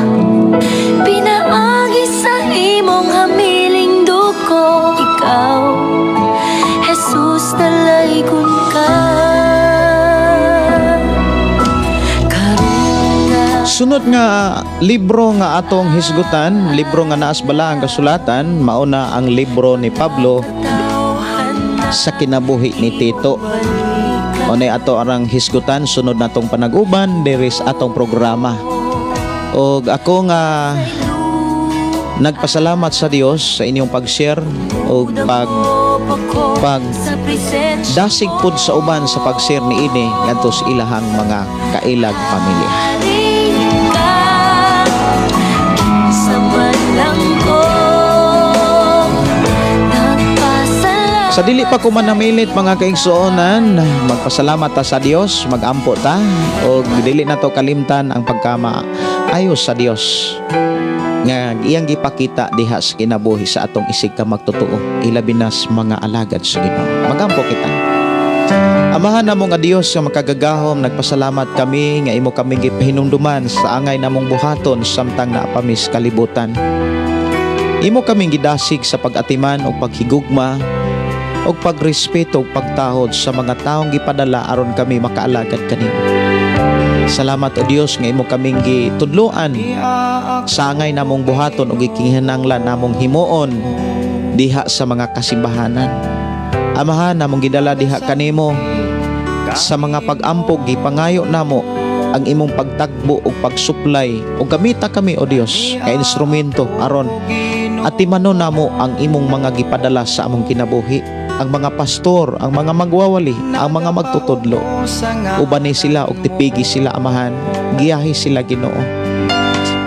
pinaagi sa imong hamiling duko. Ikaw, Jesus, dalaygon ka. Sunod nga libro nga atong hisgutan, libro nga naas bala ang kasulatan, mauna ang libro ni Pablo sa kinabuhi ni Tito. O na ato arang hisgutan sunod natong panag-uban diris atong programa. Og ako nga nagpasalamat sa Dios sa inyong pag-share o pag dasig pud sa uban sa pag-share ni ini ngadto sa ilahang mga kailag pamilya. Sa dili pa ko man namilit mga kaigsuonan, magpasalamat ta sa Dios, magampo ta o dili na to kalimtan ang pagkamaayos sa Dios nga iyang gipakita diha sa kinabuhi sa atong isig ka magtotoo, ilabi na sa mga alagad sa Ginoo. Magampo kita. Amahan namo nga Dios nga makagagahom, nagpasalamat kami nga imo kami gipahinumduman sa angay namong buhaton samtang naapamis kalibutan. Imo kaming gidasig sa pag-atiman o paghigugma o pagrespeto o pagtahod sa mga taong gipadala aron kami makaalagad kanimo. Salamat o Dios nga imo kaming gitudloan sa angay namong buhaton ug gikinahanglan namong himuon diha sa mga kasimbahanan. Amahan, namong gidala diha kanimo sa mga pag-ampog gipangayo namo ang imong pagtagbo ug pagsuplay ug gamita kami o Dios ka instrumento aron atimanon namo ang imong mga gipadala sa among kinabuhi. Ang mga pastor, ang mga magwawali, ang mga magtutudlo, ubani sila ug tipigi sila amahan, giyahi sila Ginoo.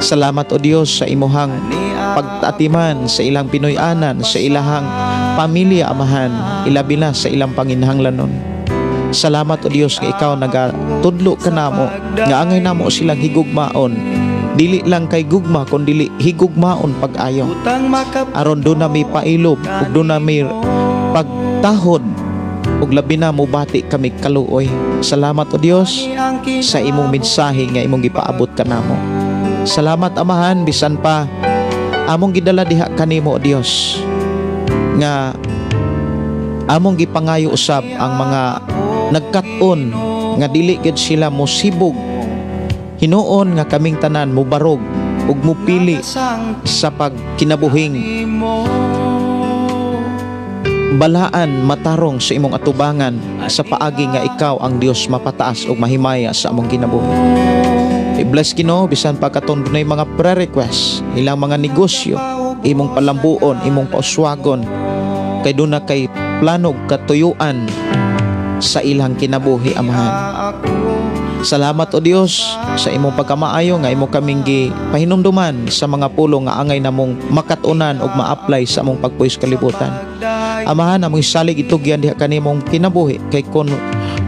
Salamat o Dios sa imuhang pagtatiman sa ilang Pinoy-anan, sa ilahang pamilya amahan, ilabi na sa ilang panginahanglanon. Salamat o Dios nga ikaw nagatudlo ka namo, nga angay namo silang higugmaon, dili lang kay gugma kundi higugmaon pag-ayo. Aron do na may pailob ug do na may pagtahod ug labi na mubati kami kaluoy. Salamat o Dios sa imong mensahe nga imong gipaabot kanamo. Salamat amahan bisan pa among gidala diha kanimo o Dios nga among gipangayo usab ang mga nagkat-on nga dili gid sila mosibog, hinuon nga kaming tanan mubarog ug mupili sa pagkinabuhing balaan matarong sa imong atubangan sa paagi nga ikaw ang Dios mapataas ug mahimaya sa among kinabuhi. I-bless Ginoo bisan pa katon dunay mga prayer request, ilang mga negosyo, imong palambuon, imong pauswagon kay duna kay planog katuyuan sa ilang kinabuhi amahan. Salamat o Dios sa imong pagkamaayo nga imo kaming gipahinumduman sa mga pulong nga angay namong makatunan ug ma-apply sa among pagpuyo sa kalibutan. Amahan, among salig itugyan diha kanimong kinabuhi kay kun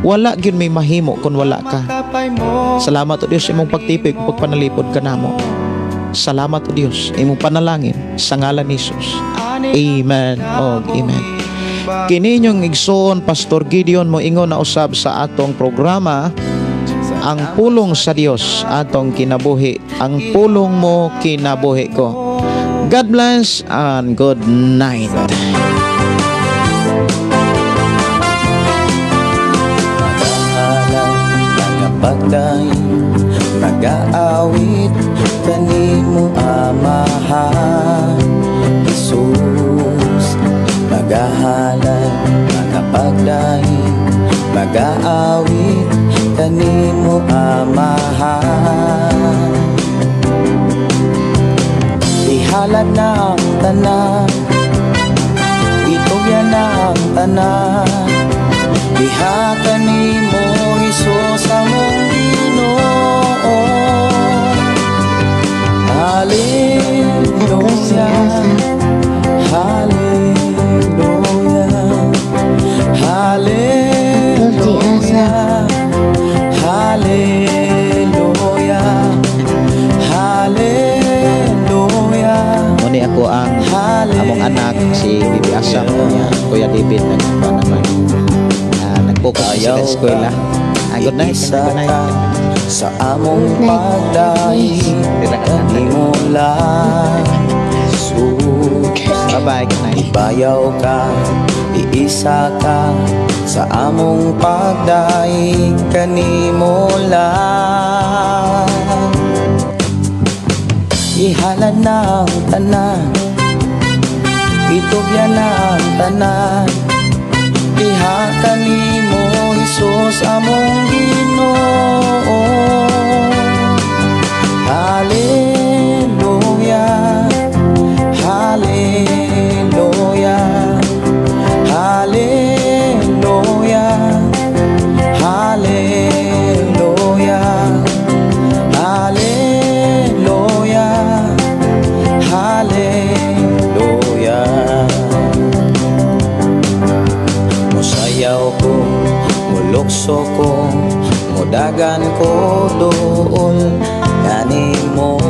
wala gyud may mahimo kun wala ka. Salamat o Dios imong pagtipig ug pagpanalipod kanamo. Salamat o Dios imong panalangin sa ngalan ni Jesus. Amen og amen. Kini inyong igsoon Pastor Gideon mo ingon na usab sa atong programa ang pulong sa Dios atong kinabuhi, ang pulong mo kinabuhi ko. God bless and good night. Pagdaing mag-aawit kanimo amahan Jesus, magahalan mga pagdaing mag-aawit kanimo amahan. Ihalad na ang tanan, itugyan na ang tanan, diha kanimo Jesus among Ginoo. Hallelujah, hallelujah, hallelujah, hallelujah, hallelujah. Muni ako ang among anak si Bibi Asam niya, Kuya David nagpa naman. Nagpokus sa eskwela. Good night. Good night. Sa among pagdahi kanimo lang Jesus. Bye-bye. Good night. Bayaw ka, iisa ka sa among pagdahi kanimo lang. Ihalad na ang tanan, itugyan na ang tanan, diha kanimo Jesus among Ginoo. Hallelujah, hallelujah, hallelujah, hallelujah, hallelujah, hallelujah. Musayaw ko, mulukso ko, mudagan ko doon kanimo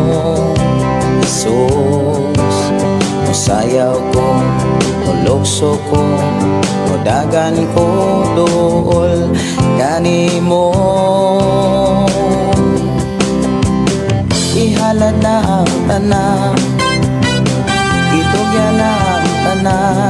Jesus. Musayaw ko, mulukso ko, mudagan ko doon kanimo. Ihalad na ang tanan, itugyan na ang tanan,